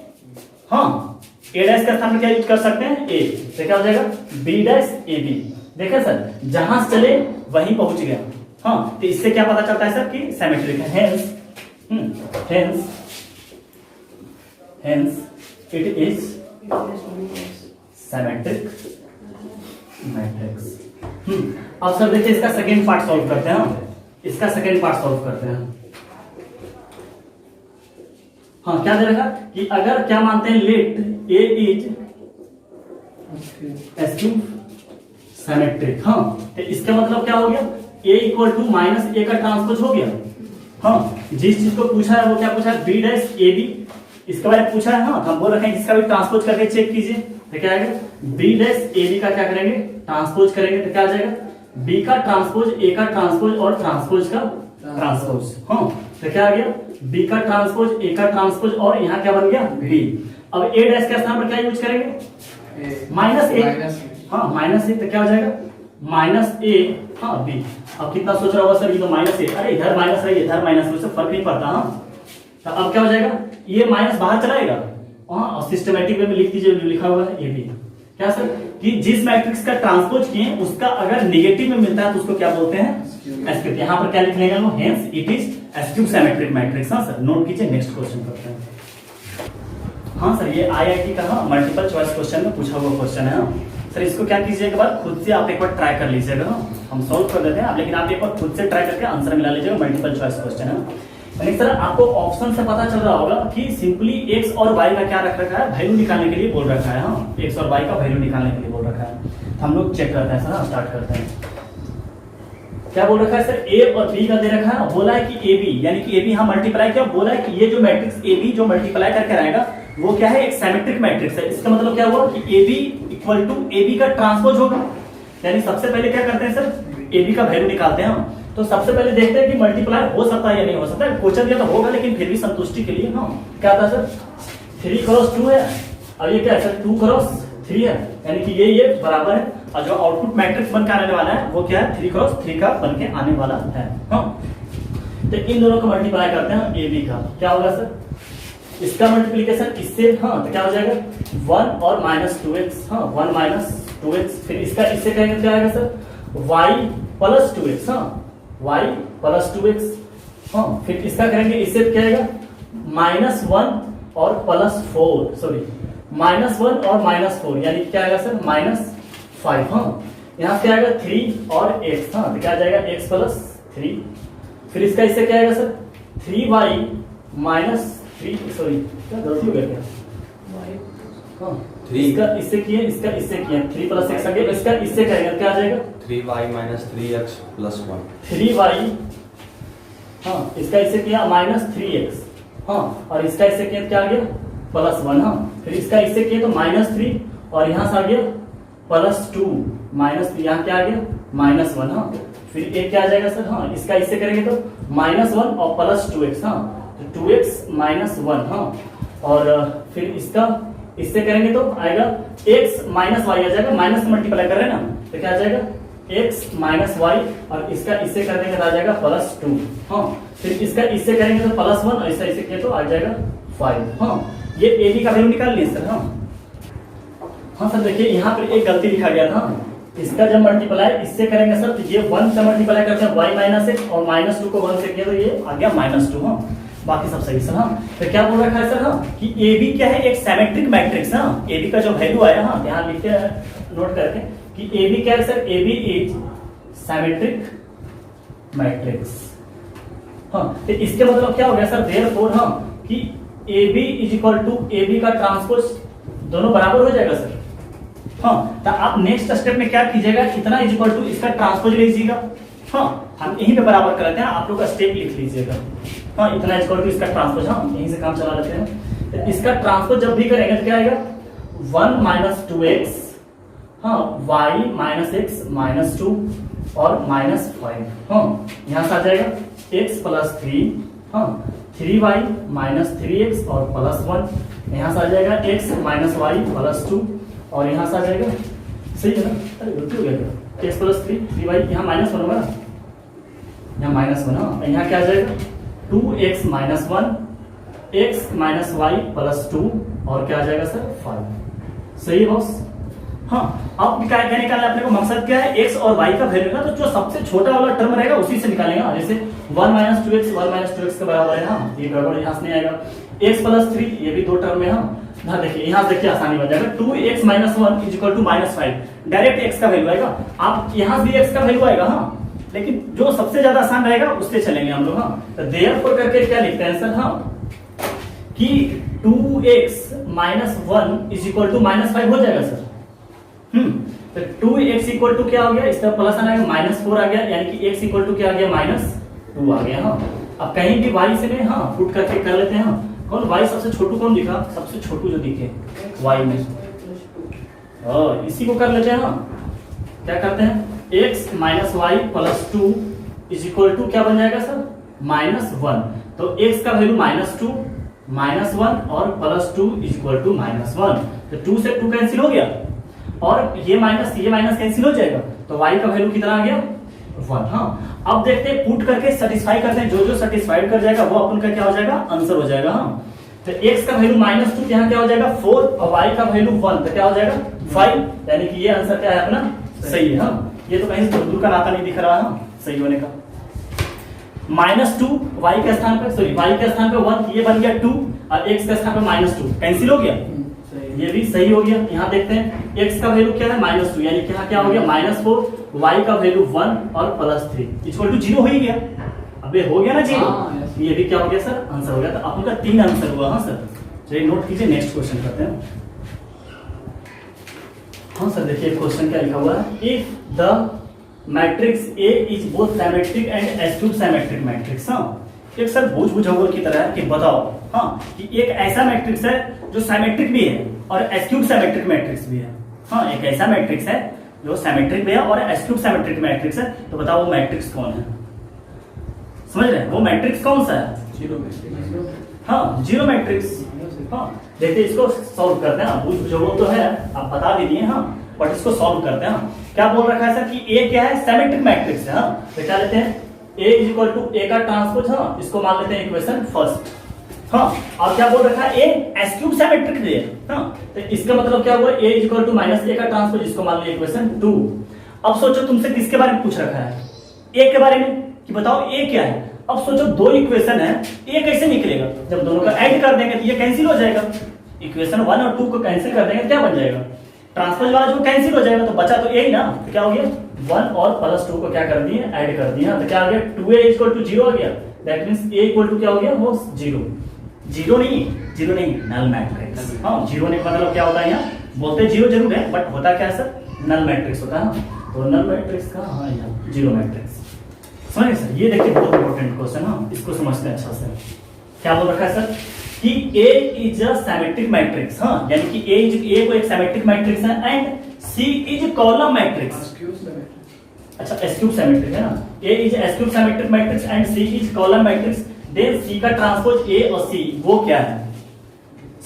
हाँ, ए डैश का स्थान पर क्या यूज कर सकते हैं, ए। तो क्या हो जाएगा, बी डैश ए बी। देखा सर, जहां से चले वहीं पहुंच गया। हाँ, तो इससे क्या पता चलता है सर कि सिमेट्रिक है। Hence it is symmetric matrix. अब सर देखिए इसका सेकेंड पार्ट सॉल्व करते हैं। इसका सेकेंड पार्ट सॉल्व करते हैं। हाँ, क्या दे रखा कि अगर क्या मानते हैं, let A is skew symmetric. हाँ, तो इसका मतलब क्या हो गया, A equal to minus A का ट्रांसपोज हो गया। हाँ, जिस चीज को पूछा है वो क्या पूछा है, बी डैश ए बी, इसके बारे में पूछा है। हाँ, हम बोल रखे हैं इसका भी ट्रांसपोज करके चेक कीजिए। तो क्या आएगा, बी डैश ए बी का क्या करेंगे, ट्रांसपोज करेंगे, तो क्या आ जाएगा, बी का ट्रांसपोज ए का ट्रांसपोज और ट्रांसपोज का ट्रांसपोज। हाँ, तो क्या आ गया, बी का ट्रांसपोज ए का ट्रांसपोज, और यहाँ क्या बन गया, बी। अब ए डैश के स्थान पर क्या यूज करेंगे, माइनस ए। हाँ, माइनस ए, तो क्या हो जाएगा, माइनस ए हाँ बी। अब कितना सोच रहा होगा सर, ये तो माइनस ए, अरे इधर माइनस है इधर माइनस है, उससे फर्क नहीं पड़ता। हाँ, तो अब क्या हो जाएगा, ये माइनस बाहर चलाएगा। हाँ, सिस्टमेटिक वे में लिख दीजिए, लिखा हुआ है ए बी। क्या सर, कि जिस मैट्रिक्स का ट्रांसपोज किए उसका अगर नेगेटिव में मिलता है तो उसको क्या बोलते हैं, एस क्यूब। यहाँ पर क्या लिख लेंगे हम, hence it is skew symmetric matrix. हाँ सर, नोट कीजिए, नेक्स्ट क्वेश्चन करते हैं। हाँ सर, ये आईआईटी का हाँ मल्टीपल चॉइस क्वेश्चन में पूछा हुआ क्वेश्चन है। सर इसको क्या कीजिएगा, बार खुद से आप एक बार ट्राई कर लीजिएगा। हम सॉल्व कर देते हैं आप, लेकिन आप एक बार खुद से ट्राई करके आंसर मिला लीजिएगा, मल्टीपल चॉइस क्वेश्चन है। यानी सर आपको ऑप्शन से पता चल रहा होगा कि सिंपली एक्स और वाई का क्या रख रखा है, वैल्यू निकालने के लिए बोल रखा है। हाँ, एक्स और वाई का वैल्यू निकालने के लिए बोल रखा है। हम लोग चेक करते हैं सर, स्टार्ट करते हैं। क्या बोल रखा है सर, ए और बी का दे रखा है, बोला है कि ए बी, यानी कि ए बी यहाँ मल्टीप्लाई किया, बोला है कि ये जो मैट्रिक्स ए बी जो मल्टीप्लाई करके आएगा वो क्या है, एक सिमेट्रिक मैट्रिक्स है। इसका मतलब क्या हुआ कि A B equal to A B का ट्रांसपोज होगा। यानी सबसे पहले क्या करते हैं सर, ए बी का वैल्यू निकालते हैं हम। तो सबसे पहले देखते हैं कि मल्टीप्लाई हो सकता है या नहीं हो सकता है। क्वेश्चन दिया तो होगा, लेकिन फिर भी संतुष्टि के लिए हम क्या था सर, 3 क्रॉस 2 है, और ये क्या है सर 2 क्रॉस 3 है, यानी कि ये बराबर है। और जो आउटपुट मैट्रिक्स बन के आने वाला है वो क्या है, 3 क्रॉस 3 का बन के आने वाला है। हाँ, तो इन दोनों को मल्टीप्लाई करते हैं ए बी का, क्या होगा सर, इसका मल्टीप्लीकेशन इससे, हाँ तो क्या हो जाएगा 1 और -2x, हाँ 1 - 2x, फिर इसका इससे कहेंगे क्या आएगा सर, y + 2x, हाँ y + 2x, हाँ फिर इसका करेंगे इससे क्या आएगा -1 और +4, सॉरी -1 और -4, यानी क्या आएगा सर -5, हाँ यहाँ से आएगा 3 और x, हाँ तो क्या आ जाएगा x + 3, फिर इसका इससे क्या आएगा सर 3y - 3, सॉरी क्या गलती हो गया क्या, हाँ 3 इसका इससे किए, इसका इससे किए, 3 + 6 आ गया, इसका इससे करेंगे क्या आ जाएगा 3y - 3x + 1, 3y, हाँ इसका इससे किया -3x, हाँ और इसका इससे किया क्या आ गया +1, हाँ फिर इसका इससे किया तो -3 और यहाँ से आ गया +2 माइनस, यहाँ क्या आ गया -1, हाँ फिर एक क्या आ जाएगा सर, हाँ इसका इससे करेंगे तो -1 और +2x, हाँ तो 2x - 1, हाँ और फिर इसका इससे करेंगे तो आएगा x - y आ जाएगा, माइनस मल्टीप्लाई कर रहे हैं ना, तो क्या आ जाएगा x - y, और इसका इससे कर देंगे तो आ जाएगा +2, हाँ फिर इसका इससे करेंगे तो +1 और इसका इससे किया तो आ जाएगा 5, हाँ ये ए बी का वैल्यू निकाल लिए सर। हाँ सर देखिए यहाँ पर एक गलती लिखा गया था, इसका जब मल्टीप्लाई इससे करेंगे सर तो ये 1 से मल्टीप्लाई करते हैं y - x और -2 को 1 से किया तो ये आ गया -2, हाँ बाकी सब सही सर। हाँ तो क्या बोल रखा है सर, हाँ कि ए बी क्या है, एक सिमेट्रिक मैट्रिक्स, हाँ ए बी का जो वैल्यू आया, हाँ ध्यान लिखते हैं नोट करके कि ए बी क्या है sir, A B is symmetric matrix. हाँ तो इसके मतलब क्या हो गया सर, देयरफॉर हाँ कि A B is equal to A B का ट्रांसपोज दोनों बराबर हो जाएगा सर। हाँ तो आप नेक्स्ट स्टेप में क्या कीजिएगा, इतना इज इक्वल टू इसका ट्रांसपोज लीजिएगा। हाँ हम यहीं पे बराबर कर लेते हैं, आप लोग का स्टेप लिख लीजिएगा। हाँ इतना इज इक्वल टू इसका ट्रांसपोज, हाँ यहीं से काम चला लेते हैं। तो इसका ट्रांसपोज जब भी करेंगे तो क्या आएगा 1 - 2x, हाँ y - x - 2 और -5, हाँ यहाँ से आ जाएगा x + 3, हाँ 3y - 3x और +1, यहाँ से आ जाएगा x - y + 2 और यहाँ से आ जाएगा, सही है ना, अरे गलती हो गया क्या, x + 3 3y, यहाँ -1 होगा ना, यहाँ -1, हाँ यहाँ क्या आ जाएगा 2x - 1 x - y + 2 और क्या आ जाएगा सर 5, सही है बॉस। हाँ अब क्या निकालना है अपने को, मकसद क्या है x और y का वैल्यू ना, तो जो सबसे छोटा वाला टर्म रहेगा उसी से निकालेंगे। जैसे 1 - 2x के बराबर है, हाँ ये बराबर यहाँ से नहीं आएगा, x + 3 ये भी दो टर्म में, हाँ हाँ देखिए यहाँ देखिए आसानी बन जाएगा, 2x - 1 = -5, डायरेक्ट x का वैल्यू आएगा, आप यहाँ भी x का वैल्यू आएगा, हाँ लेकिन जो सबसे ज्यादा आसान रहेगा उससे चलेंगे हम लोग। हाँ तो देयरफॉर करके क्या लिखते हैं सर, हाँ कि 2x - 1 = -5 हो जाएगा सर। तो 2x = क्या हो गया, इसका प्लस आएगा -4 आ गया, यानी कि x = क्या आ गया -2 आ गया। हाँ अब कहीं भी y से में, हाँ पुट करके कर लेते हैं, हाँ कौन y सबसे छोटू कौन दिखा, सबसे छोटू जो दिखे y में, इसी को कर लेते हैं। हाँ क्या करते हैं, x - y + 2 = क्या बन जाएगा सर -1, तो x का वैल्यू -2 -1 और +2 = -1, तो 2 से 2 कैंसिल हो गया और ये माइनस कैंसिल हो जाएगा, तो y का वैल्यू कितना आ गया 1। हाँ अब देखते हैं पुट करके सेटिस्फाई करते हैं, जो जो सेटिस्फाइड कर जाएगा वो अपन का क्या हो जाएगा आंसर हो जाएगा। हाँ तो x का वैल्यू -2 यहाँ क्या हो जाएगा 4 और y का वैल्यू 1, तो क्या हो जाएगा 5, यानी कि ये आंसर क्या है अपना सही है। हाँ ये तो कहीं दूर का नाता नहीं दिख रहा है, हाँ सही होने का। -2 y के स्थान पे, सॉरी y के स्थान पे 1, ये बन गया 2 और x के स्थान पे -2 कैंसिल हो गया, ये भी सही हो गया। यहाँ देखते हैं x का वैल्यू क्या है -2, यानी कि यहाँ क्या हो गया -4, y का वैल्यू 1 और +3 इक्वल टू 0 हो ही गया। अब ये हो गया ना 0, हाँ, yes। ये भी क्या हो गया सर, आंसर हो गया। तो आपका 3 आंसर हुआ। हाँ सर, चलिए नोट कीजिए, नेक्स्ट क्वेश्चन करते हैं। हाँ सर देखिए क्वेश्चन क्या लिखा हुआ है, if the matrix A is both symmetric and skew symmetric matrix. हाँ, एक सर भूज बुझाओ की तरह है कि बताओ हाँ कि एक ऐसा मैट्रिक्स है जो सिमेट्रिक भी है और एस्क्यूब सिमेट्रिक मैट्रिक्स भी है। हाँ, एक ऐसा मैट्रिक्स है जो सिमेट्रिक भी है और एस्क्यूब सिमेट्रिक मैट्रिक्स है। तो बताओ वो मैट्रिक्स कौन है? समझ रहे हैं, वो मैट्रिक्स कौन सा है? हाँ, जीरो मैट्रिक्स। हाँ, देखिए इसको सॉल्व करते हैं। भूज बुझाओ तो है, आप बता भी दिए। हाँ, बट इसको सॉल्व करते हैं। क्या बोल रखा है सर कि ए क्या है, सिमेट्रिक मैट्रिक्स है। हाँ, तो क्या लेते हैं, A is equal to A का ट्रांसपोज। हाँ, इसको मान लेते हैं इक्वेशन फर्स्ट। हाँ, और क्या बोल रखा है, ए एस्क्यूब सिमेट्रिक है। हाँ, तो इसका मतलब क्या हुआ, A is equal to -a का ट्रांसपोज, इसको मान लिया इक्वेशन 2। अब सोचो तुमसे किसके बारे में पूछ रखा है, A के बारे में, कि बताओ A क्या है। अब सोचो दो इक्वेशन है, A कैसे निकलेगा? जब दोनों का ऐड कर देंगे तो ये कैंसिल हो जाएगा। इक्वेशन 1 और 2 को कैंसिल कर देंगे, क्या बन जाएगा, ट्रांसपोज वाला जो कैंसिल हो जाएगा, तो बचा तो A ही ना। तो क्या हो गया, 1 और +2 को क्या कर दिए, ऐड कर दिए। तो क्या आ गया, 2a इक्वल टू 0 आ गया। That means a equal to क्या हो गया, वो 0। जीरो नहीं, नल मैट्रिक्स। हाँ, जीरो नहीं मतलब क्या होता है, यहाँ बोलते जीरो जरूर है बट होता क्या है सर, नल मैट्रिक्स होता है। तो नल मैट्रिक्स का हाँ यहाँ जीरो मैट्रिक्स। समझिए सर, ये देखिए बहुत इंपॉर्टेंट क्वेश्चन। हाँ, इसको समझते हैं अच्छा से। क्या बोल रखा है सर कि A is a symmetric matrix. हाँ, यानी कि A को एक सिमेट्रिक मैट्रिक्स है and C is column matrix. अच्छा, एस्क्यूब सिमेट्रिक है ना। A is skew symmetric matrix and C is column matrix. Then C का ट्रांसपोज A और C वो क्या है,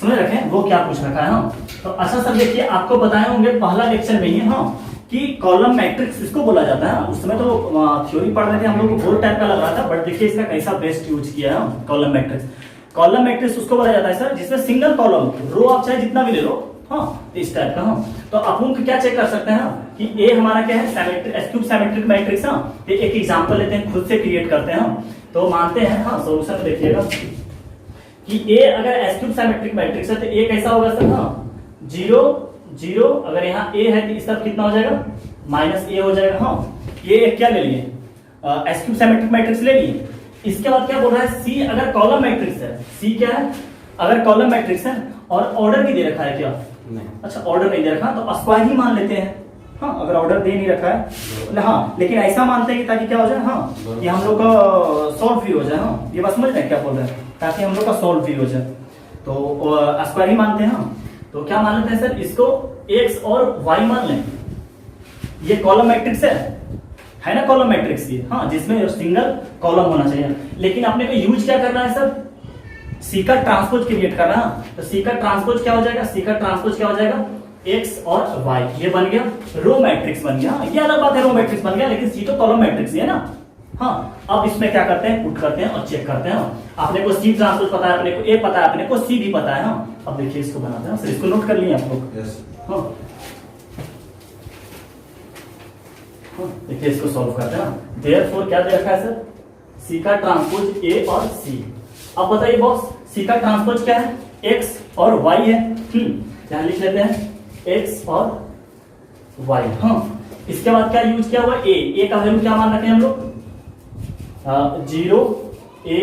समझ रखे हैं, वो क्या पूछ रखा है। हाँ, तो अच्छा सर देखिए आपको बताए होंगे पहला लेक्चर में ही हाँ कि कॉलम मैट्रिक्स इसको बोला जाता है। उस समय तो थ्योरी पढ़ रहे थे हम लोग को, बोर्ड टाइप का लग रहा था, बट देखिए इसका कैसा बेस्ट यूज किया है कॉलम मैट्रिक्स। कॉलम मैट्रिक्स उसको बोला जाता है सर जिसमें सिंगल कॉलम, रो आप चाहे जितना भी ले लो। हाँ, इस टाइप का। हाँ, तो आप लोग क्या चेक कर सकते हैं कि ए हमारा क्या है, सिमेट्रिक एस्क्यूब सिमेट्रिक मैट्रिक्स। हाँ, तो एक एग्जांपल लेते हैं, खुद से क्रिएट करते हैं। तो मानते हैं हाँ सॉल्यूशन देखिएगा कि ए अगर एस्क्यूब सिमेट्रिक मैट्रिक्स है तो ए कैसा होगा सर, हाँ 0 0। अगर यहाँ ए है तो इस तरफ कितना हो जाएगा, -a हो जाएगा। हाँ, ये क्या ले लिए, एस्क्यूब सिमेट्रिक मैट्रिक्स ले लिए। इसके बाद क्या बोल रहा है, सी अगर कॉलम मैट्रिक्स है, सी क्या है, अगर कॉलम मैट्रिक्स है और ऑर्डर भी दे रखा है क्या, नहीं। अच्छा ऑर्डर नहीं दे रखा तो स्क्वायर ही मान लेते हैं। हाँ, अगर ऑर्डर दे नहीं रखा है हाँ, लेकिन ऐसा मानते हैं कि ताकि क्या हो जाए, हाँ ये हम लोग का सॉल्व भी हो जाए। हाँ, ये बात समझ रहे हैं क्या बोल रहे हैं, ताकि हम लोग का सॉल्व भी हो जाए। तो स्क्वायर ही मानते हैं। हाँ, तो क्या मान लेते हैं सर, इसको x और y मान लें। ये कॉलम मैट्रिक्स है ना, कॉलम मैट्रिक्स ये। हाँ, जिसमें सिंगल कॉलम होना चाहिए। लेकिन अपने को यूज क्या करना है सर, सी का ट्रांसपोज क्रिएट करना। तो सी का ट्रांसपोज क्या हो जाएगा, सी का ट्रांसपोज क्या हो जाएगा, x और y। ये बन गया रो मैट्रिक्स बन गया। ये अलग बात है, रो मैट्रिक्स बन गया, लेकिन सी तो कॉलम मैट्रिक्स है ना। हाँ, अब इसमें क्या करते हैं, पुट करते हैं और चेक करते हैं। अपने को सी ट्रांसपोज पता है, अपने को ए पता है, अपने को सी भी पता है। हाँ, अब देखिए इसको बनाते हैं सर, इसको नोट कर लिए आप लोग। हाँ, देखिए इसको सॉल्व करते हैं। देयरफॉर क्या दे रखा है सर, सी का ट्रांसपोज ए और सी। अब बताइए बॉस, सी का ट्रांसपोज क्या है, x और y है। यहां लिख लेते हैं x और y। हाँ, इसके बाद क्या यूज किया हुआ, a का वैल्यू क्या मान रखे हैं हम लोग, 0 a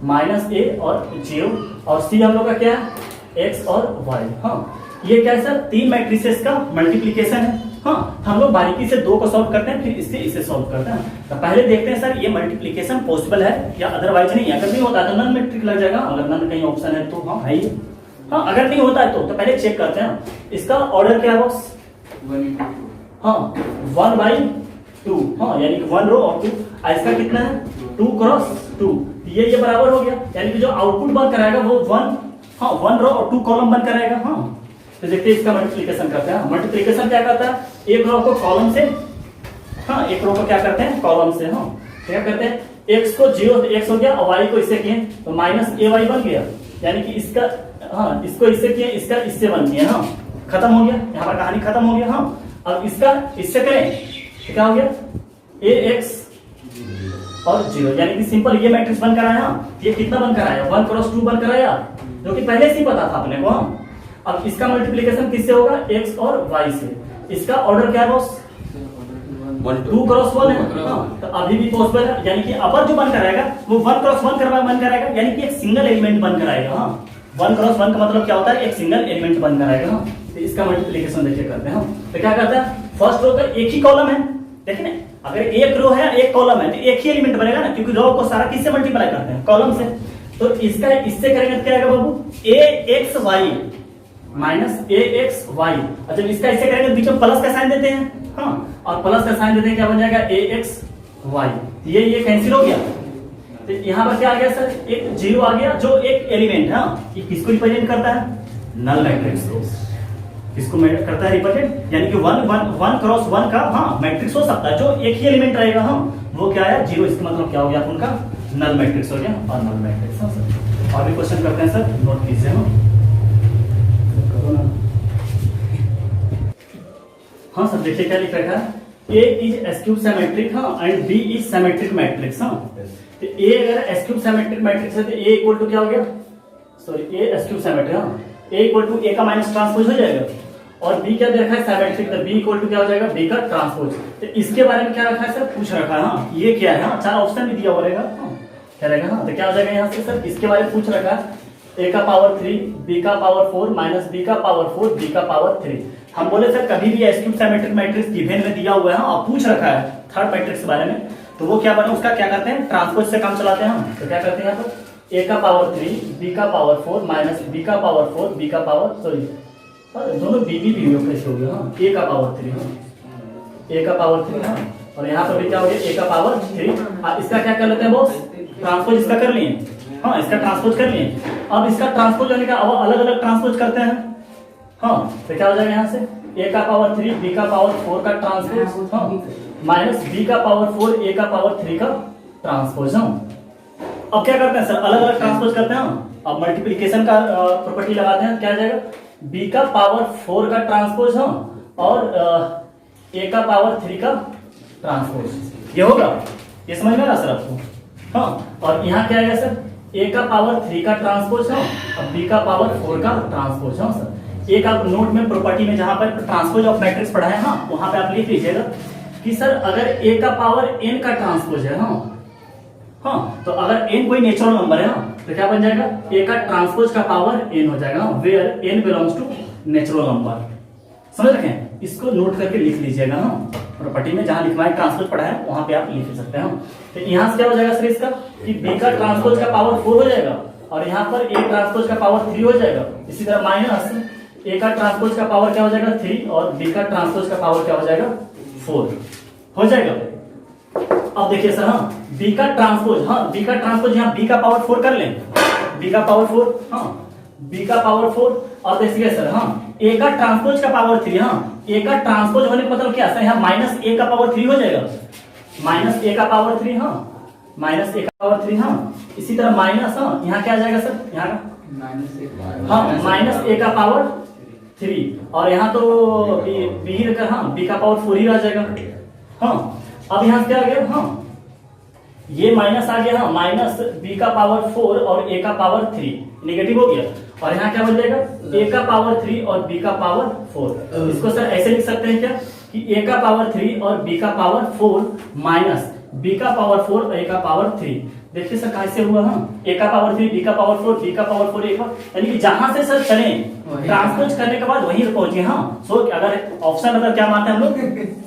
-a और 0। और c हम लोग का क्या है, x और y। हाँ, ये क्या है सर, तीन मैट्रिसेस का मल्टीप्लीकेशन है। हाँ, हम लोग बारीकी से दो को सॉल्व करते हैं, फिर इससे इसे सॉल्व करते हैं। तो पहले देखते हैं सर ये मल्टीप्लिकेशन पॉसिबल है या अदरवाइज नहीं है। अगर नहीं होता तो नन मैट्रिक लग जाएगा, अगर नन कहीं ऑप्शन है तो हाँ है ही। हाँ, अगर नहीं होता है तो पहले चेक करते हैं। इसका ऑर्डर क्या है बॉस, 1 हाँ 1/2। हाँ, यानी कि 1 रो और 2। इसका कितना है, 2 × 2। ये बराबर हो गया, यानी कि जो आउटपुट बन कराएगा वो 1, हाँ 1 रो और 2 कॉलम बन कराएगा। हाँ, तो देखते हैं इसका मल्टीप्लिकेशन करते हैं। मल्टीप्लिकेशन क्या करता है, एक रो को कॉलम से, हाँ एक रो को क्या करते हैं, कॉलम से। हाँ, क्या करते हैं, x को 0 x हो गया और y को इससे किए तो -ay बन गया, यानी कि इसका हाँ इसको इससे किए, इसका इससे बन गया। हाँ, खत्म हो गया, यहाँ पर कहानी खत्म हो गया। हाँ, अब इसका इससे करें तो क्या हो गया, ax और 0, यानी कि सिंपल ये मैट्रिक्स बन कर आया। ये कितना बन कर आया, 1 × 2 बन कर आया, जो कि पहले से ही पता था अपने को। हाँ, अब इसका मल्टीप्लीकेशन किससे होगा, x और y से। इसका ऑर्डर क्या है बॉस, 2 क्रॉस 1 है। हाँ, तो अभी भी पॉसिबल है, यानी कि अपर जो बन कराएगा वो 1 क्रॉस 1 बन कराएगा, यानी कि एक सिंगल एलिमेंट बन कराएगा। हाँ, 1 क्रॉस 1 का मतलब क्या होता है, एक सिंगल एलिमेंट बन कराएगा। हाँ, तो इसका मल्टीप्लीकेशन देखिए करते हैं। तो क्या करता है, फर्स्ट रो का एक ही कॉलम है, देखिए ना, अगर एक रो है एक कॉलम है तो एक ही एलिमेंट बनेगा ना, क्योंकि रो को सारा किससे मल्टीप्लाई करते हैं, कॉलम से। तो इसका इससे करेंगे तो क्या आएगा बाबू, aXy माइनस aXy। और जब इसका इससे करेंगे तो बीच में प्लस का साइन देते हैं। हाँ, और प्लस का साइन देते हैं, क्या बन जाएगा, aXy। ये कैंसिल हो गया, तो यहाँ पर क्या आ गया सर, एक जीरो आ गया, जो एक एलिमेंट है। ये किसको रिप्रेजेंट करता है, नल मैट्रिक्स को। किसको करता है रिप्रेजेंट, यानी कि 1 क्रॉस 1 का हाँ मैट्रिक्स हो सकता है, जो एक ही एलिमेंट रहेगा। हाँ, वो क्या है, जीरो। इसका मतलब क्या हो गया, उनका नल मैट्रिक्स हो गया, और नल मैट्रिक्स। हाँ सर, और भी क्वेश्चन करते हैं सर, नोट कीजिए। हाँ सर, देखिए क्या लिख रखा है, A is S cube symmetric, हाँ, and B is symmetric matrix। हाँ, तो A अगर S cube symmetric matrix है तो A इक्वल टू क्या हो गया, sorry A S cube symmetric। हाँ, A इक्वल टू A का माइनस ट्रांसपोज हो जाएगा, और B क्या दे रखा है, सिमेट्रिक, तो B इक्वल टू क्या हो जाएगा, B का ट्रांसपोज। तो इसके बारे में क्या रखा है सर, पूछ रखा है। हाँ, ये क्या है, हाँ, 4 ऑप्शन भी दिया हुआ रहेगा। हाँ, क्या रहेगा, हाँ, तो क्या हो जाएगा यहाँ से सर, इसके बारे में पूछ रखा है, A का पावर 3, B का पावर 4 माइनस B का पावर 4, B का पावर 3। हम बोले सर कभी भी S cube symmetric matrix given में दिया हुआ है, हाँ, और पूछ रखा है थर्ड मैट्रिक्स के बारे में, तो वो क्या बना, उसका क्या करते हैं, ट्रांसपोज से काम चलाते हैं हम। तो क्या करते हैं यहाँ पर, A का पावर 3, B का पावर 4 माइनस B का पावर 4, B का पावर, सॉरी दोनों B कैसे हो गया, हाँ, A का पावर 3, हाँ, A का पावर 3, हाँ, और यहाँ पर भी क्या हो गया, A का पावर 3। इसका क्या कर लेते हैं बॉस, ट्रांसपोज इसका कर लिए। हाँ, इसका ट्रांसपोज कर लिए। अब इसका ट्रांसपोज करने का अब अलग अलग ट्रांसपोज करते हैं। हाँ, तो क्या हो जाएगा यहाँ से, A का पावर 3, B का पावर 4 का ट्रांसपोज, हाँ, माइनस B का पावर 4, A का पावर 3 का ट्रांसपोज। हाँ, अब क्या करते हैं सर, अलग अलग ट्रांसपोज करते हैं। अब मल्टीप्लिकेशन का प्रॉपर्टी लगाते हैं, क्या आ जाएगा, B का पावर 4 का ट्रांसपोज, हाँ, और A का पावर 3 का ट्रांसपोज। ये होगा, ये समझ में आ रहा सर आपको। हाँ, और यहाँ क्या आएगा सर, A का पावर 3 का ट्रांसपोज, हाँ, और B का पावर 4 का ट्रांसपोज। हाँ सर, एक आप नोट में प्रॉपर्टी में जहां पर ट्रांसपोज ऑफ मैट्रिक्स पढ़ा है, हाँ, वहां पे आप लिख लीजिएगा कि सर अगर A का पावर n का ट्रांसपोज है, हाँ, हाँ, तो अगर n कोई नेचुरल नंबर है, हाँ, तो क्या बन जाएगा, A का ट्रांसपोज का पावर n हो जाएगा, where n belongs to natural number. समझ रखे हैं, इसको नोट करके लिख लीजिएगा। हाँ, प्रॉपर्टी में जहां लिखवाए ट्रांसपोज पढ़ा है वहां पे आप लिख सकते हैं। तो यहाँ से क्या हो जाएगा सर इसका, कि B का ट्रांसपोज का पावर 4 हो जाएगा, और यहाँ पर A ट्रांसपोज का पावर 3 हो जाएगा। इसी तरह माइनस A का ट्रांसपोज का पावर क्या हो जाएगा, 3, और B का ट्रांसपोज का पावर क्या हो जाएगा, 4 हो जाएगा। अब देखिए सर, हाँ, B का ट्रांसपोज, हाँ, B का ट्रांसपोज यहाँ B का पावर 4 कर लें, B का पावर 4, हाँ, B का पावर 4, और देखिए सर, हाँ, A का ट्रांसपोज का पावर 3, हाँ, A का ट्रांसपोज होने का मतलब क्या सर, यहाँ माइनस A का पावर 3 हो जाएगा, माइनस A का पावर 3, हाँ, माइनस A का पावर 3, हाँ, इसी तरह माइनस, हाँ, यहाँ क्या आ जाएगा सर, यहाँ का, हाँ, माइनस A का पावर 3, और यहाँ तो B का, हाँ, B का पावर 4 ही आ जाएगा। हाँ, अब यहाँ क्या आ गया, हाँ, ये माइनस आ गया, हाँ, माइनस B का पावर 4 और A का पावर 3 नेगेटिव हो गया, और यहाँ क्या बन जाएगा, A का पावर 3 और B का पावर 4। इसको सर ऐसे लिख सकते हैं क्या, कि A का पावर 3 और B का पावर 4 माइनस B का पावर 4 और A का पावर 3। देखिए सर कैसे हुआ, हाँ, A का पावर 3, B का पावर 4, B का पावर 4, A का, यानी कि जहां से सर चले ट्रांसपोज करने के बाद वहीं पहुंचे। हाँ, सो अगर ऑप्शन मतलब क्या मानते हैं हम लोग,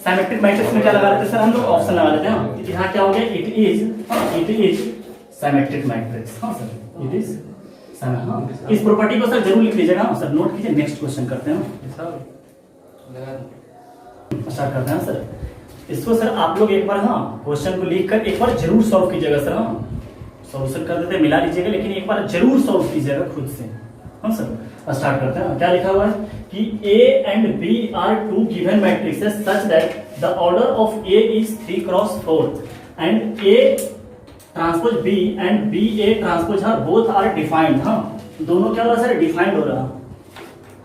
सिमेट्रिक मैट्रिक्स में क्या लगा लेते हैं सर, हम लोग ऑप्शन लगा लेते हैं। यहाँ क्या हो गया, इट इज सिमेट्रिक मैट्रिक्स। हाँ सर, इट इज, हाँ, इस प्रॉपर्टी को सर जरूर लिख लीजिएगा। हाँ सर, नोट कीजिए। नेक्स्ट क्वेश्चन करते हैं, स्टार्ट करते हैं सर। इसको सर आप लोग एक बार, हाँ, क्वेश्चन को लिख कर एक बार जरूर सॉल्व कीजिएगा सर। हाँ, सॉल्यूशन कर देते मिला लीजिएगा, लेकिन एक बार जरूर सॉल्व कीजिएगा खुद से। हाँ सर, स्टार्ट करते हैं। क्या लिखा हुआ है कि A and B are two given matrices such that the order of A is 3 cross 4 and A transpose B and B A transpose हाँ both are defined। हाँ, दोनों क्या हो रहा है सर, डिफाइंड हो रहा है।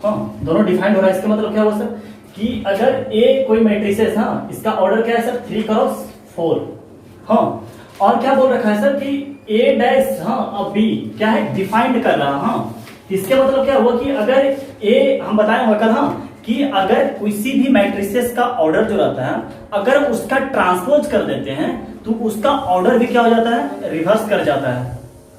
हाँ, दोनों डिफाइंड हो रहा है। इसका मतलब क्या हुआ सर, कि अगर A कोई मैट्रिसेस, हाँ, इसका ऑर्डर क्या है सर, 3 क्रॉस 4। हाँ, और क्या बोल रखा है सर कि A डैश, हाँ, अब B क्या है, डिफाइंड कर रहा है। हाँ, इसके मतलब क्या हुआ कि अगर ए हम बताए हुए कल हाँ कि अगर किसी भी मैट्रिसेस का ऑर्डर जो रहता है अगर उसका ट्रांसपोज कर देते हैं तो उसका ऑर्डर भी क्या हो जाता है, रिवर्स कर जाता है।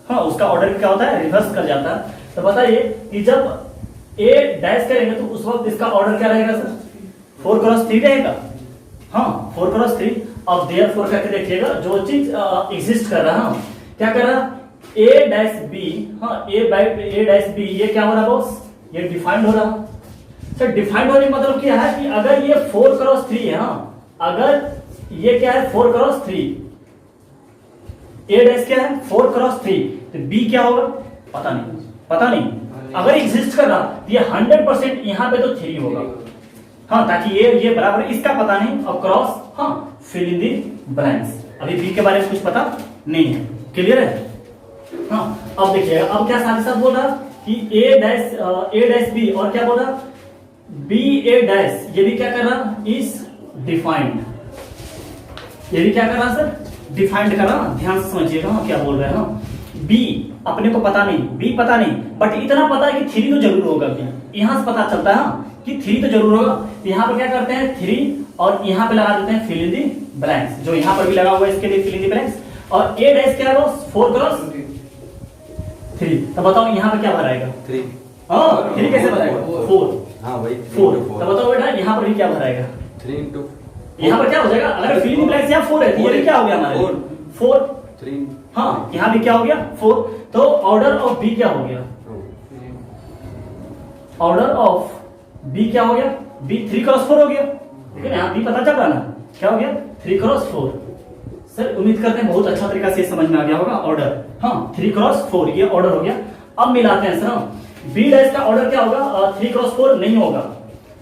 हाँ, उसका ऑर्डर क्या होता है, रिवर्स कर जाता है। तो बताइए कि जब ए डैश करेंगे तो उस वक्त इसका ऑर्डर क्या रहेगा सर, 4 क्रॉस 3 रहेगा। हाँ, 4 क्रॉस 3। अब देयरफॉर करके देखिएगा जो चीज एग्जिस्ट कर रहा है, क्या कर रहा है, ए डैश बी, हाँ ए डैश बी, ये क्या हो रहा है बॉस, ये डिफाइंड हो रहा है। सर डिफाइंड होने का मतलब क्या है कि अगर ये 4 क्रॉस 3 है, हाँ अगर ये क्या है 4 क्रॉस 3, ए डैश क्या है 4 क्रॉस 3, तो बी क्या होगा पता नहीं। अगर एग्जिस्ट कर रहा तो ये 100% यहाँ पे तो 3 होगा। हाँ, ताकि ये बराबर इसका पता नहीं और क्रॉस, हाँ फिल इन दी ब्लैंक्स। अभी बी के बारे में कुछ पता नहीं है, क्लियर है। हाँ, अब देखिएगा अब क्या साथ ही साथ बोल रहा कि ए डैश बी और क्या बोल रहा बी ए डैश, ये भी क्या कर रहा इज डिफाइंड, ये भी क्या कर रहा सर, डिफाइंड कर रहा। ध्यान से समझिएगा हाँ क्या बोल रहे हैं। हाँ, बी अपने को पता नहीं, बी पता नहीं, बट इतना पता है कि 3 तो जरूर होगा। क्या यहां से पता चलता है कि 3 तो जरूर होगा। तो यहाँ पर क्या करते हैं 3 और यहाँ पे लगा देते हैं फिल इन दी ब्लैंक्स, जो यहाँ पर भी लगा हुआ है इसके लिए फिल इन दी ब्लैंक्स। और ए डैश क्या है 4 क्रॉस 3, तो बताओ यहाँ पे क्या भराएगा 3। हाँ 3 कैसे भराएगा 4, हाँ वही 4। तो बताओ बेटा यहाँ पर भी क्या भराएगा 3 into यहाँ पर क्या हो जाएगा, अगर फिल इन दी ब्लैंक्स यहाँ 4 है तो ये भी क्या हो गया हमारे 4। 3। हाँ यहाँ भी क्या हो गया 4। तो ऑर्डर ऑफ बी क्या हो गया, ऑर्डर ऑफ बी क्या हो गया, बी 3 क्रॉस 4 हो गया। ठीक है, यहाँ बी पता चल रहा ना क्या हो गया 3 क्रॉस 4। सर उम्मीद करते हैं बहुत अच्छा तरीका से समझ में आ गया होगा ऑर्डर। हाँ 3 क्रॉस 4 ये ऑर्डर हो गया। अब मिलाते हैं सर, बी डैश का ऑर्डर क्या होगा 3 क्रॉस 4 नहीं होगा।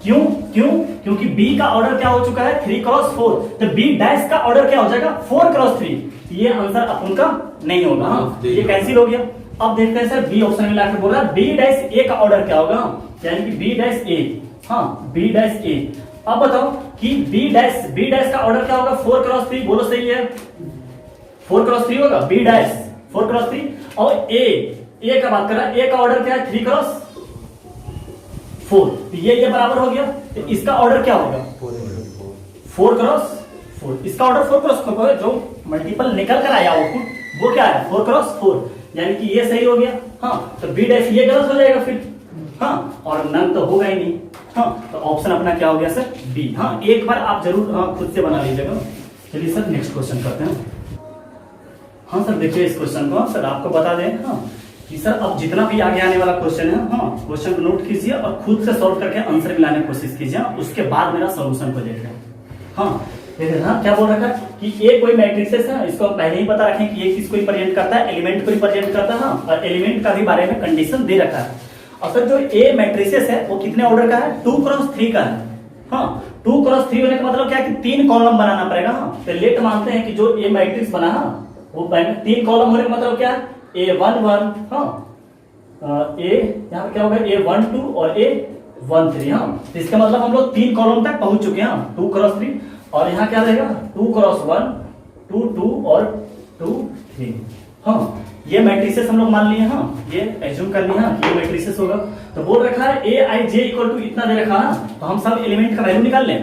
क्योंकि बी का ऑर्डर क्या हो चुका है 3 क्रॉस 4, तो बी डैश का ऑर्डर क्या हो जाएगा 4 क्रॉस 3। ये आंसर अपन का नहीं होगा। हाँ, ये कैंसिल हो गया। अब देखते हैं सर बी ऑप्शन में लाके बोल रहा है बी डैश ए का ऑर्डर क्या होगा, यानी कि बी डैश ए। हाँ बी डैश ए। अब बताओ कि बी डैश का ऑर्डर क्या होगा 4 क्रॉस 3, बोलो सही है 4 क्रॉस 3 होगा बी डैश 4 क्रॉस 3। और ए का बात कर रहा है, ए का ऑर्डर क्या है 3 क्रॉस 4, तो ये बराबर हो गया। तो इसका ऑर्डर क्या होगा 4 क्रॉस 4, इसका ऑर्डर 4 क्रॉस 4 है। जो मल्टीपल निकल कर आया आउटपुट वो क्या है 4 क्रॉस 4, यानी कि ये सही हो गया। हाँ, तो बी डैश ये गलत हो जाएगा फिर। हाँ, और नन तो होगा ही नहीं। हाँ, तो ऑप्शन अपना क्या हो गया सर बी। हाँ, एक बार आप जरूर खुद से बना लीजिएगा। चलिए सर नेक्स्ट क्वेश्चन करते हैं। हाँ सर देखिए इस क्वेश्चन को सर आपको बता दें हाँ कि सर अब जितना भी आगे आने वाला क्वेश्चन है हाँ क्वेश्चन को नोट कीजिए और खुद से सॉल्व करके आंसर मिलाने की कोशिश कीजिए, उसके बाद मेरा सोल्यूशन को देखें। हाँ देखिए हाँ क्या बोल रखा है कि ये कोई मैट्रिक्स है, इसको पहले ही पता रखें कि ये किसको रिप्रेजेंट करता है, एलिमेंट को रिप्रेजेंट करता है। हाँ, और एलिमेंट का भी बारे में कंडीशन दे रखा है। और सर जो ए मैट्रिसेस है वो कितने ऑर्डर का है 2 क्रॉस 3 का है। हाँ 2 क्रॉस 3 होने का मतलब क्या है कि 3 कॉलम बनाना पड़ेगा। हाँ, तो लेट मानते हैं कि जो ए मैट्रिक्स बना वो 3 कॉलम होने का मतलब क्या है A11 हाँ ए यहाँ पे क्या होगा A12 और A13। हाँ, तो इसका मतलब हम लोग 3 कॉलम तक पहुंच चुके हैं 2 क्रॉस 3। और यहाँ क्या रहेगा 2 क्रॉस 1 2 2 और 2 3। हाँ, ये मैट्रिसेस हम लोग मान लिए। हाँ, ये एज्यूम कर लिया कि ये मैट्रिसेस होगा। तो बोल रखा है Aij इक्वल टू इतना दे रखा है, तो हम सब एलिमेंट का वैल्यू निकाल लें।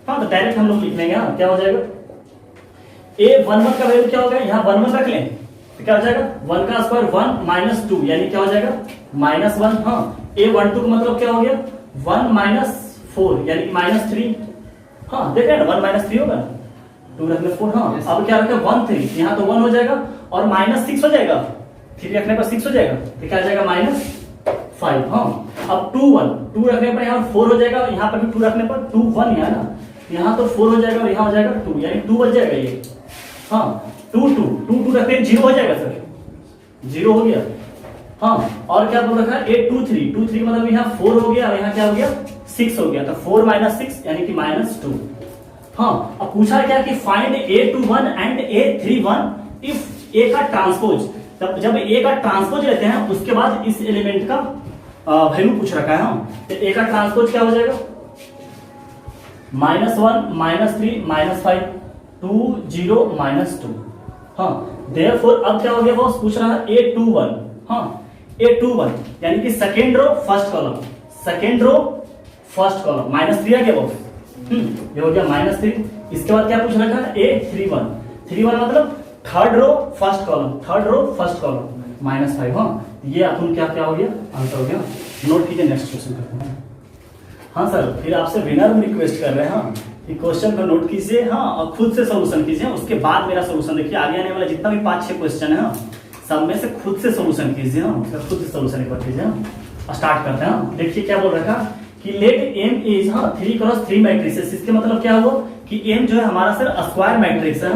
हाँ, तो डायरेक्ट हम लोग लिख लेंगे। हाँ, क्या हो जाएगा A11 का वैल्यू क्या होगा, यहाँ 1 रख लें तो क्या हो जाएगा 1 का स्क्वायर 1 माइनस 2 यानी क्या हो जाएगा -1। हाँ, A12 का मतलब क्या हो गया 1 माइनस 4 यानी कि -3। हाँ देख रहे हैं 1 माइनस 3 होगा 2 रखने 4। हाँ, अब क्या रखे 1 3, यहाँ तो 1 हो जाएगा और -6 हो जाएगा, 3 रखने पर 6 हो जाएगा तो क्या हो जाएगा -5। हाँ, अब 2 1 2 रखने पर यहाँ 4 हो जाएगा, यहाँ पर भी 2 रखने पर 2 1 है ना, यहाँ तो 4 हो जाएगा और यहाँ हो जाएगा 2 यानी 2 बच जाएगा ये। हाँ 2 2 2 2 रखने 0 हो जाएगा सर, 0 हो गया। हाँ, और क्या बोल रखा है 8 2 3 2 3 मतलब यहाँ 4 हो गया और यहाँ क्या हो गया 6 हो गया, तो 4 - 6 यानी कि -2। हाँ, अब पूछा क्या कि find A21 and A31 if A का ट्रांसपोज। तब जब A का ट्रांसपोज लेते हैं उसके बाद इस एलिमेंट का वैल्यू पूछ रखा है। हाँ, तो A का ट्रांसपोज क्या हो जाएगा -1 -3 -5 2 0 -2। हाँ, देयरफॉर अब क्या हो गया बॉस पूछ रहा है A21। हाँ, A21 यानी कि second row first column, second row first column -3 आ गया बॉस। ये हो गया -3। इसके बाद क्या पूछ रखा है A31, 31 मतलब third row first column, third row first column -5। हाँ ये अपन क्या क्या हो गया, आंसर हो गया। नोट कीजिए, नेक्स्ट क्वेश्चन करते हैं। हाँ सर, फिर आपसे विनर रिक्वेस्ट कर रहे हैं हाँ कि क्वेश्चन को नोट कीजिए हाँ और खुद से सोल्यूशन कीजिए, उसके बाद मेरा सोल्यूशन देखिए। आगे आने वाला जितना भी 5-6 क्वेश्चन है सब में से खुद से सोल्यूशन कीजिए, उसका खुद से सोल्यूशन एक बार कीजिए। स्टार्ट करते हैं। देखिए क्या बोल रखा कि late M is 3x3 matrix. इसके मतलब क्या हुआ कि एम जो है हमारा सर स्क्वायर मैट्रिक्स है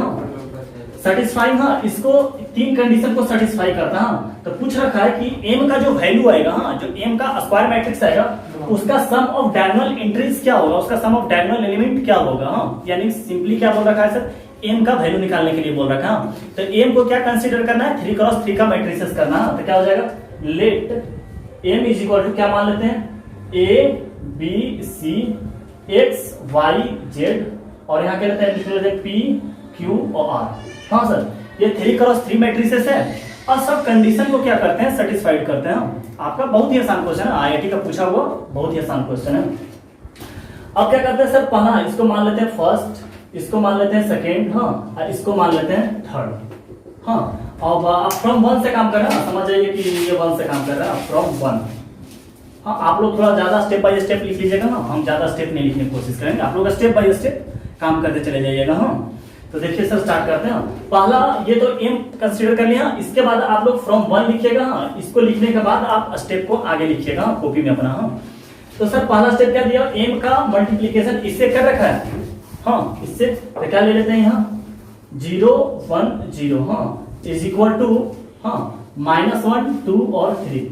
सेटिस्फाई। हाँ इसको 3 कंडीशन को सेटिस्फाई करता है। तो पूछ रखा है कि एम का जो वैल्यू आएगा जो एम का स्क्वायर मैट्रिक्स आएगा उसका सम ऑफ डायगोनल एंट्रीज क्या होगा, उसका सम ऑफ डायगोनल एलिमेंट क्या होगा। यानी सिंपली क्या बोल रखा है सर, एम का वैल्यू निकालने के लिए बोल रखा है। तो एम को क्या कंसीडर करना है, 3x3 का मैट्रिक्स करना है। तो क्या हो जाएगा, let M is equal to क्या मान लेते हैं, ABC X Y Z और यहाँ क्या लेते हैं P Q और R। हाँ सर, ये 3x3 मैट्रिसेस है और सब कंडीशन को क्या करते हैं, सेटिस्फाइड करते हैं। आपका बहुत ही आसान क्वेश्चन है, IIT का पूछा हुआ बहुत ही आसान क्वेश्चन है। अब क्या करते हैं सर, पहला इसको मान लेते हैं फर्स्ट, इसको मान लेते हैं सेकेंड, हाँ और इसको मान लेते हैं थर्ड। हाँ अब आप फ्रॉम 1 से काम कर रहे हैं, समझ जाइए कि ये 1 से काम कर रहे हैं, फ्रॉम 1। हाँ आप लोग थोड़ा ज्यादा स्टेप बाय स्टेप लिख लीजिएगा ना, हम ज्यादा स्टेप नहीं लिखने की कोशिश करेंगे, आप लोग स्टेप बाय स्टेप काम करते चले जाइएगा। हाँ तो देखिए सर स्टार्ट करते हैं। पहला ये तो एम कंसीडर कर लिया, इसके बाद आप लोग फ्रॉम 1 लिखिएगा। हाँ इसको लिखने के बाद आप स्टेप को आगे लिखिएगा कॉपी में अपना। हाँ तो सर पहला स्टेप क्या दिया, एम का मल्टीप्लीकेशन इससे कर रखा है। हाँ इससे तो क्या ले लेते हैं यहाँ 0 1 0 हाँ इज इक्वल टू हाँ -1 2 और 3।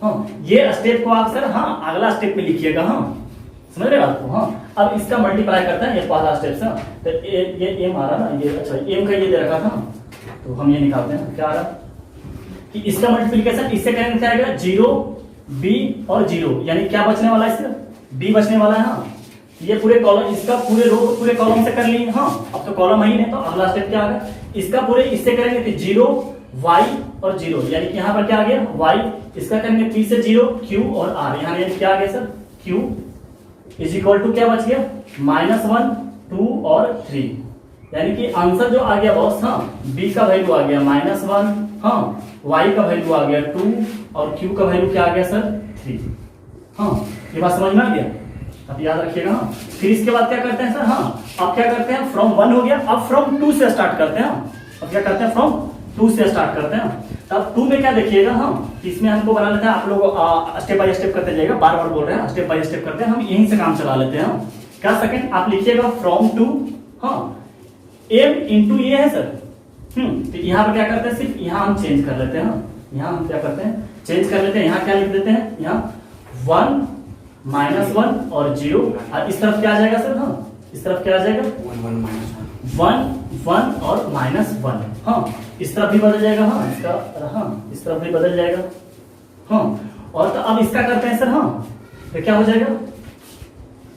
हाँ ये स्टेप को आप सर हाँ अगला स्टेप में लिखिएगा। हाँ समझ रहे बात को। हाँ अब इसका मल्टीप्लाई करते हैं, ये पहला स्टेप से। तो ये एम आ रहा ना, ये अच्छा एम का ये दे रखा था तो हम ये निकालते हैं। क्या आ रहा कि इसका मल्टीप्लिकेशन इससे करेंगे क्या आएगा 0 B और 0 यानी क्या बचने वाला है, इससे B बचने वाला है। हाँ ये पूरे कॉलम, इसका पूरे रो पूरे कॉलम से कर लिए। हाँ अब तो कॉलम ही नहीं, तो अगला स्टेप क्या आ गया, इसका पूरे इससे करेंगे कि 0 Y और 0 यानी कि यहाँ पर क्या आ गया Y, इसका करेंगे P से 0 Q और R। यहाँ क्या आ गया sir Q is equal to क्या बच गया -1 2 और 3 यानी कि आंसर जो आ गया बॉस हाँ B का वैल्यू आ गया -1 हाँ Y का वैल्यू आ गया 2 और Q का वैल्यू क्या आ गया सर 3। हाँ ये बात समझ में आ गया, अब याद रखिएगा। हाँ फिर इसके बाद क्या करते हैं सर, हाँ अब क्या करते हैं फ्रॉम 1 हो गया, अब फ्रॉम 2 से स्टार्ट करते हैं। अब क्या करते हैं फ्रॉम 2 से स्टार्ट करते हैं। तब 2 में क्या देखिएगा, हाँ इसमें हमको बना लेते हैं, आप लोग स्टेप बाय स्टेप करते जाइएगा, बार बार बोल रहे हैं स्टेप बाय स्टेप करते हैं, हम यहीं से काम चला लेते हैं। क्या सेकंड आप लिखिएगा फ्रॉम 2 हाँ m इंटू ये है सर। तो यहाँ पर क्या करते हैं, सिर्फ यहाँ हम चेंज कर लेते हैं। यहाँ हम क्या करते हैं चेंज कर लेते हैं, यहाँ क्या लिख देते हैं, यहाँ 1 -1 और 0 और इस तरफ क्या आ जाएगा सर, हाँ इस तरफ क्या आ जाएगा 1 1 और -1। हाँ इस तरफ भी बदल जाएगा। हाँ इसका हाँ इस तरफ भी बदल जाएगा। हाँ और तो अब इसका करते हैं सर। हाँ तो क्या हो जाएगा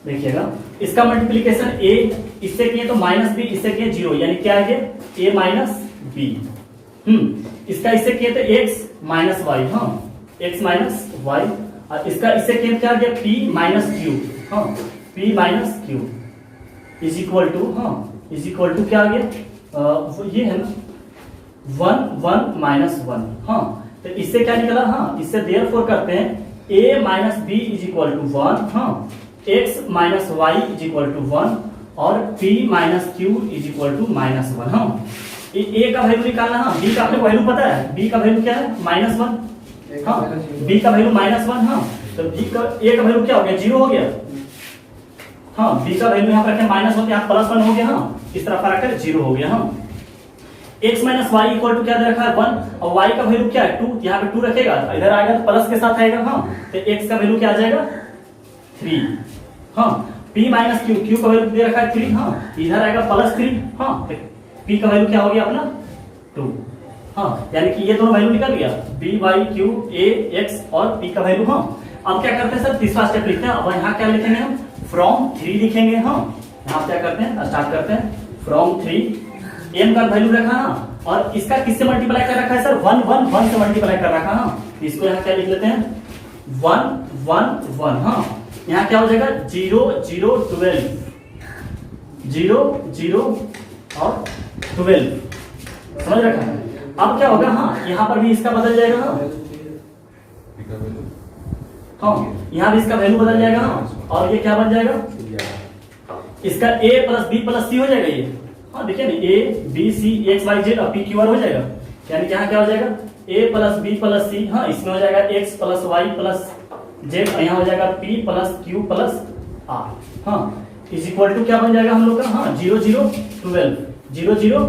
देखिएगा, इसका मल्टीप्लिकेशन a इससे किए तो -b, इससे किए 0 यानी क्या आ गया a -b। इसका इससे किए तो x -y हाँ x -y और इसका इससे किए क्या आ गया p -q हाँ p -q is equal to हाँ इज इक्वल टू क्या आ गया ये है ना 1 1 -1। हाँ तो इससे क्या निकला, हाँ इससे देयरफॉर करते हैं a -b is equal to 1 हाँ x -y is equal to 1 और p -q is equal to -1। हाँ a का वैल्यू निकालना। हाँ b का आपको वैल्यू पता है, b का वैल्यू क्या है -1 हाँ b का वैल्यू -1। हाँ तो b का a का वैल्यू क्या हो गया 0 हो गया। हाँ b का वैल्यू यहाँ पर रखें -1 यहाँ +1 हो गया। हाँ इस तरफ रखकर 0 हो गया। हाँ x -y इक्वल टू क्या दे रखा है 1 और y का वैल्यू क्या है 2, यहाँ पे 2 रखेगा इधर आएगा तो प्लस के साथ आएगा। हाँ तो x का वैल्यू क्या आ जाएगा 3। हाँ p -q q का वैल्यू दे रखा है 3। हाँ इधर आएगा +3। हाँ तो p का वैल्यू क्या हो गया अपना 2। हाँ यानी कि ये दोनों वैल्यू निकल गया b y q a x और p का वैल्यू। हाँ अब क्या करते हैं सर तीसरा स्टेप लिखते हैं। अब यहाँ क्या लिखेंगे हम फ्रॉम 3 लिखेंगे। हाँ यहाँ क्या करते हैं स्टार्ट करते हैं फ्रॉम 3 m का वैल्यू रखा। हाँ और इसका किससे मल्टीप्लाई कर रखा है सर 1 1 1 से मल्टीप्लाई कर रखा। हाँ इसको यहाँ क्या लिख लेते हैं 1 1 1। हाँ यहाँ क्या हो जाएगा 0 0 12 0 0 और 12 समझ रखा है। अब क्या होगा हाँ यहाँ पर भी इसका बदल जाएगा हाँ यहाँ भी इसका वैल्यू बदल जाएगा हाँ और ये क्या बन जाएगा इसका a प्लस बी प्लस सी हो जाएगा ये। हाँ देखिए ना a b c x y z और p q r हो जाएगा यानी कि यहाँ क्या हो जाएगा a प्लस बी प्लस सी। हाँ इसमें हो जाएगा x plus y plus z और यहाँ हो जाएगा p plus q plus r। हाँ इज इक्वल टू क्या बन जाएगा हम लोग का हाँ 0 0 12 0 0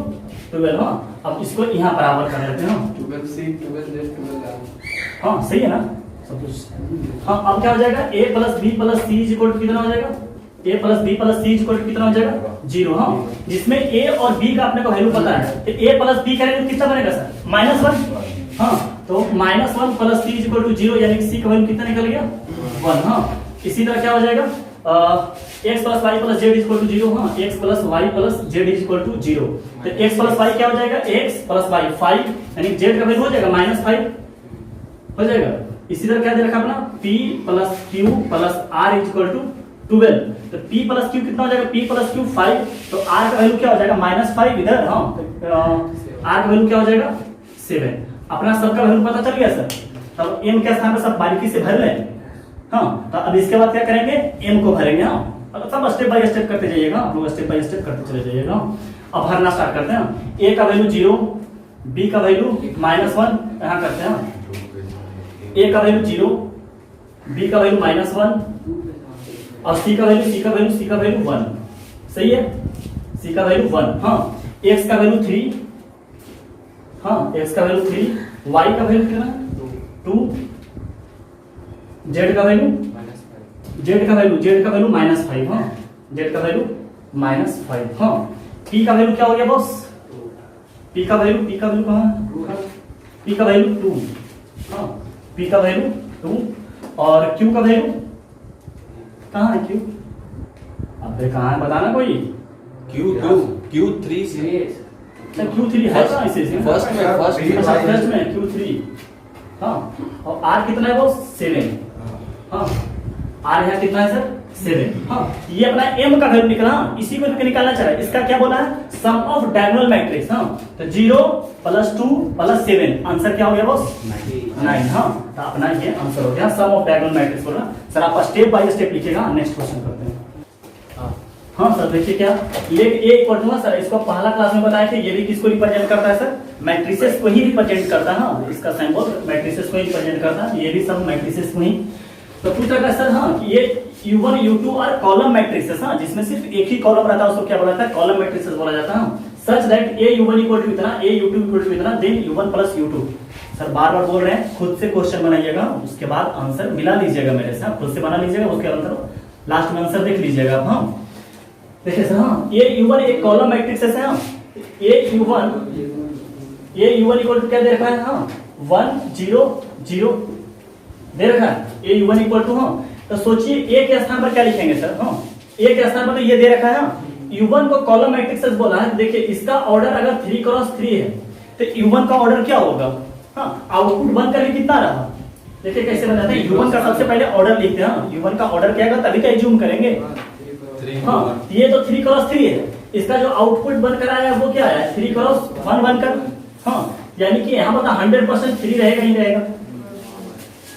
12। हाँ अब इसको यहाँ बराबर कर लेते हैं 12c 12z 12r। हाँ सही है ना सब कुछ। हाँ अब क्या हो जाएगा a plus B plus C is equal to कितना हो जाएगा a plus B plus C is equal to कितना हो जाएगा 0। हाँ जिसमें a और b का अपने को वैल्यू पता है तो a प्लस बी करेंगे तो कितना बनेगा सर -1। हाँ तो -1 plus C is equal to 0 यानी कि c का वैल्यू कितना निकल गया 1। हाँ इसी तरह क्या हो जाएगा x plus Y plus Z is equal to 0। हाँ x plus Y plus Z is equal to 0 तो x प्लस वाई क्या हो जाएगा x प्लस वाई 5 यानी z का वैल्यू हो जाएगा -5 हो जाएगा। इसी तरह क्या दे रखा अपना p plus q plus r is equal to 12 तो p प्लस q कितना हो जाएगा p प्लस q 5 तो r का वैल्यू क्या हो जाएगा -5 इधर। हाँ r का वैल्यू क्या हो जाएगा 7। अपना सबका वैल्यू पता चल गया सर। तब m के स्थान पर सब बारीकी से भर लें। हाँ तो अब इसके बाद क्या करेंगे m को भरेंगे। हाँ अब सब स्टेप बाय स्टेप करते जाइएगा आप लोग स्टेप बाय स्टेप करते चले जाइएगा। अब भरना स्टार्ट करते हैं। a का वैल्यू 0 b का वैल्यू -1 यहाँ करते हैं। a का वैल्यू 0 b का वैल्यू -1 और c का वैल्यू 1 सही है c का वैल्यू 1। हाँ x का वैल्यू 3 हाँ x का वैल्यू 3 y का वैल्यू कितना 2 z का वैल्यू -5 हाँ z का वैल्यू -5। हाँ p का वैल्यू क्या हो गया बॉस p का वैल्यू कहाँ p का वैल्यू 2। हाँ p का वैल्यू 2 और q का वैल्यू कहाँ है q अब कहाँ है बताना कोई Q3 Q3 है कहाँ इसे फर्स्ट में Q3। हाँ और r कितना है वो 7। हाँ r यहाँ कितना है सर 7। हाँ ये अपना m का वैल्यू निकला इसी को निकालना चाह रहा है। इसका क्या बोला है सम ऑफ डायगोनल मैट्रिक्स। हाँ तो 0 + 2 + 7 आंसर क्या हो गया बॉस 9। हाँ तो अपना ये आंसर हो गया सम ऑफ डायगोनल मैट्रिक्स बोला। सर आप स्टेप बाय स्टेप लिखिएगा। नेक्स्ट क्वेश्चन करते हैं। हाँ सर देखिए क्या let A equal to sir इसको पहला क्लास में बताया थे। ये भी किसको रिप्रेजेंट करता है सर मैट्रिसेस को ही रिप्रेजेंट करता है। हाँ इसका सिंबल मैट्रिसेस को ही रिप्रेजेंट करता है। ये भी सब मैट्रिसेस को ही तो पूछा गया सर हाँ कि ये U1 U2 और कॉलम मैट्रिसेस। हाँ जिसमें सिर्फ एक ही कॉलम रहता है उसको क्या बोला जाता है कॉलम मैट्रिसेस बोला जाता है। Such that a U1 equal to इतना a U2 इक्वल टू इतना then U1 plus U2। Sir बार बार बोल रहे हैं खुद से क्वेश्चन बनाइएगा उसके बाद आंसर मिला लीजिएगा मेरे से। खुद से बना लीजिएगा उसके अंदर लास्ट में आंसर देख लीजिएगा आप। हाँ देखिए सर हाँ ये U1 एक कॉलम मैट्रिक्स है। हाँ ये U1 इक्वल टू क्या दे रखा है हाँ 1 0 0 दे रखा है ये U1 इक्वल टू। हाँ तो सोचिए ए के स्थान पर क्या लिखेंगे सर। हाँ ए के स्थान पर तो ये दे रखा है। U1 को कॉलम मैट्रिक्स बोला है। देखिए इसका ऑर्डर अगर 3 × 3 है तो U1 का ऑर्डर क्या होगा। हाँ आउटपुट 1 का भी कितना रहा देखिए कैसे बनाते हैं। U1 का सबसे पहले ऑर्डर लिखते हैं। U1 का ऑर्डर क्या होगा तभी तो एज्यूम करेंगे। हाँ ये तो 3 × 3 है। इसका जो आउटपुट बनकर आया वो क्या है 3 × 1 बनकर। हाँ यानी कि यहाँ पर 100% 3 रहेगा ही रहेगा।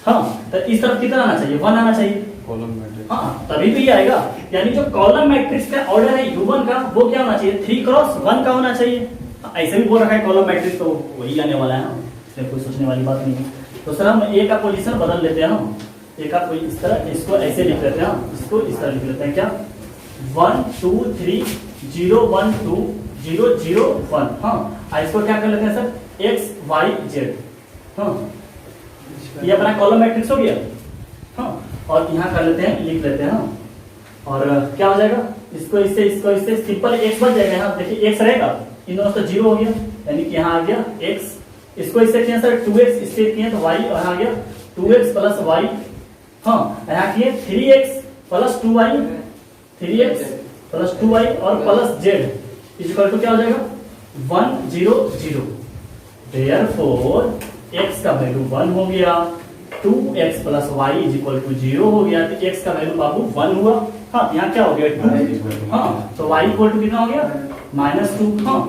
हाँ तो इस तरफ कितना आना चाहिए 1 आना चाहिए कॉलम मैट्रिक्स। हाँ तभी तो ये आएगा। यानी जो कॉलम मैट्रिक्स का ऑर्डर है U1 का वो क्या होना चाहिए 3 × 1 का होना चाहिए। ऐसे भी बोल रखा है कॉलम मैट्रिक्स तो वही आने वाला है। इसमें कोई सोचने वाली बात नहीं है। तो सर हम ए का पोजीशन बदल लेते हैं। हम ए का कोई इस तरह इसको ऐसे लिख लेते हैं। इसको इस तरह लिख लेते हैं क्या 1 2 3 0 1 2 0 0 1। हाँ इसको क्या कर लेते हैं सर x y z। हाँ ये अपना कॉलम मैट्रिक्स हो गया। हाँ और यहाँ कर लेते हैं लिख लेते हैं। हाँ और क्या हो जाएगा इसको इससे सिंपल x बच जाएगा। यहाँ देखिए x रहेगा इन दोनों से 0 हो गया यानी कि यहाँ आ गया x। इसको इससे किया सर 2x इससे किया तो y और आ गया 2x + y। हाँ यहाँ किए 3x + 2y 3x + 2y और plus z is equal to क्या हो जाएगा 1 0 0। देयरफॉर x का वैल्यू 1 हो गया, 2x plus Y is equal to 0 हो गया, तो x का वैल्यू बाबू 1 हुआ। हाँ, यहाँ क्या हो गया 2, हाँ तो y इक्वल टू कितना हो गया -2। हाँ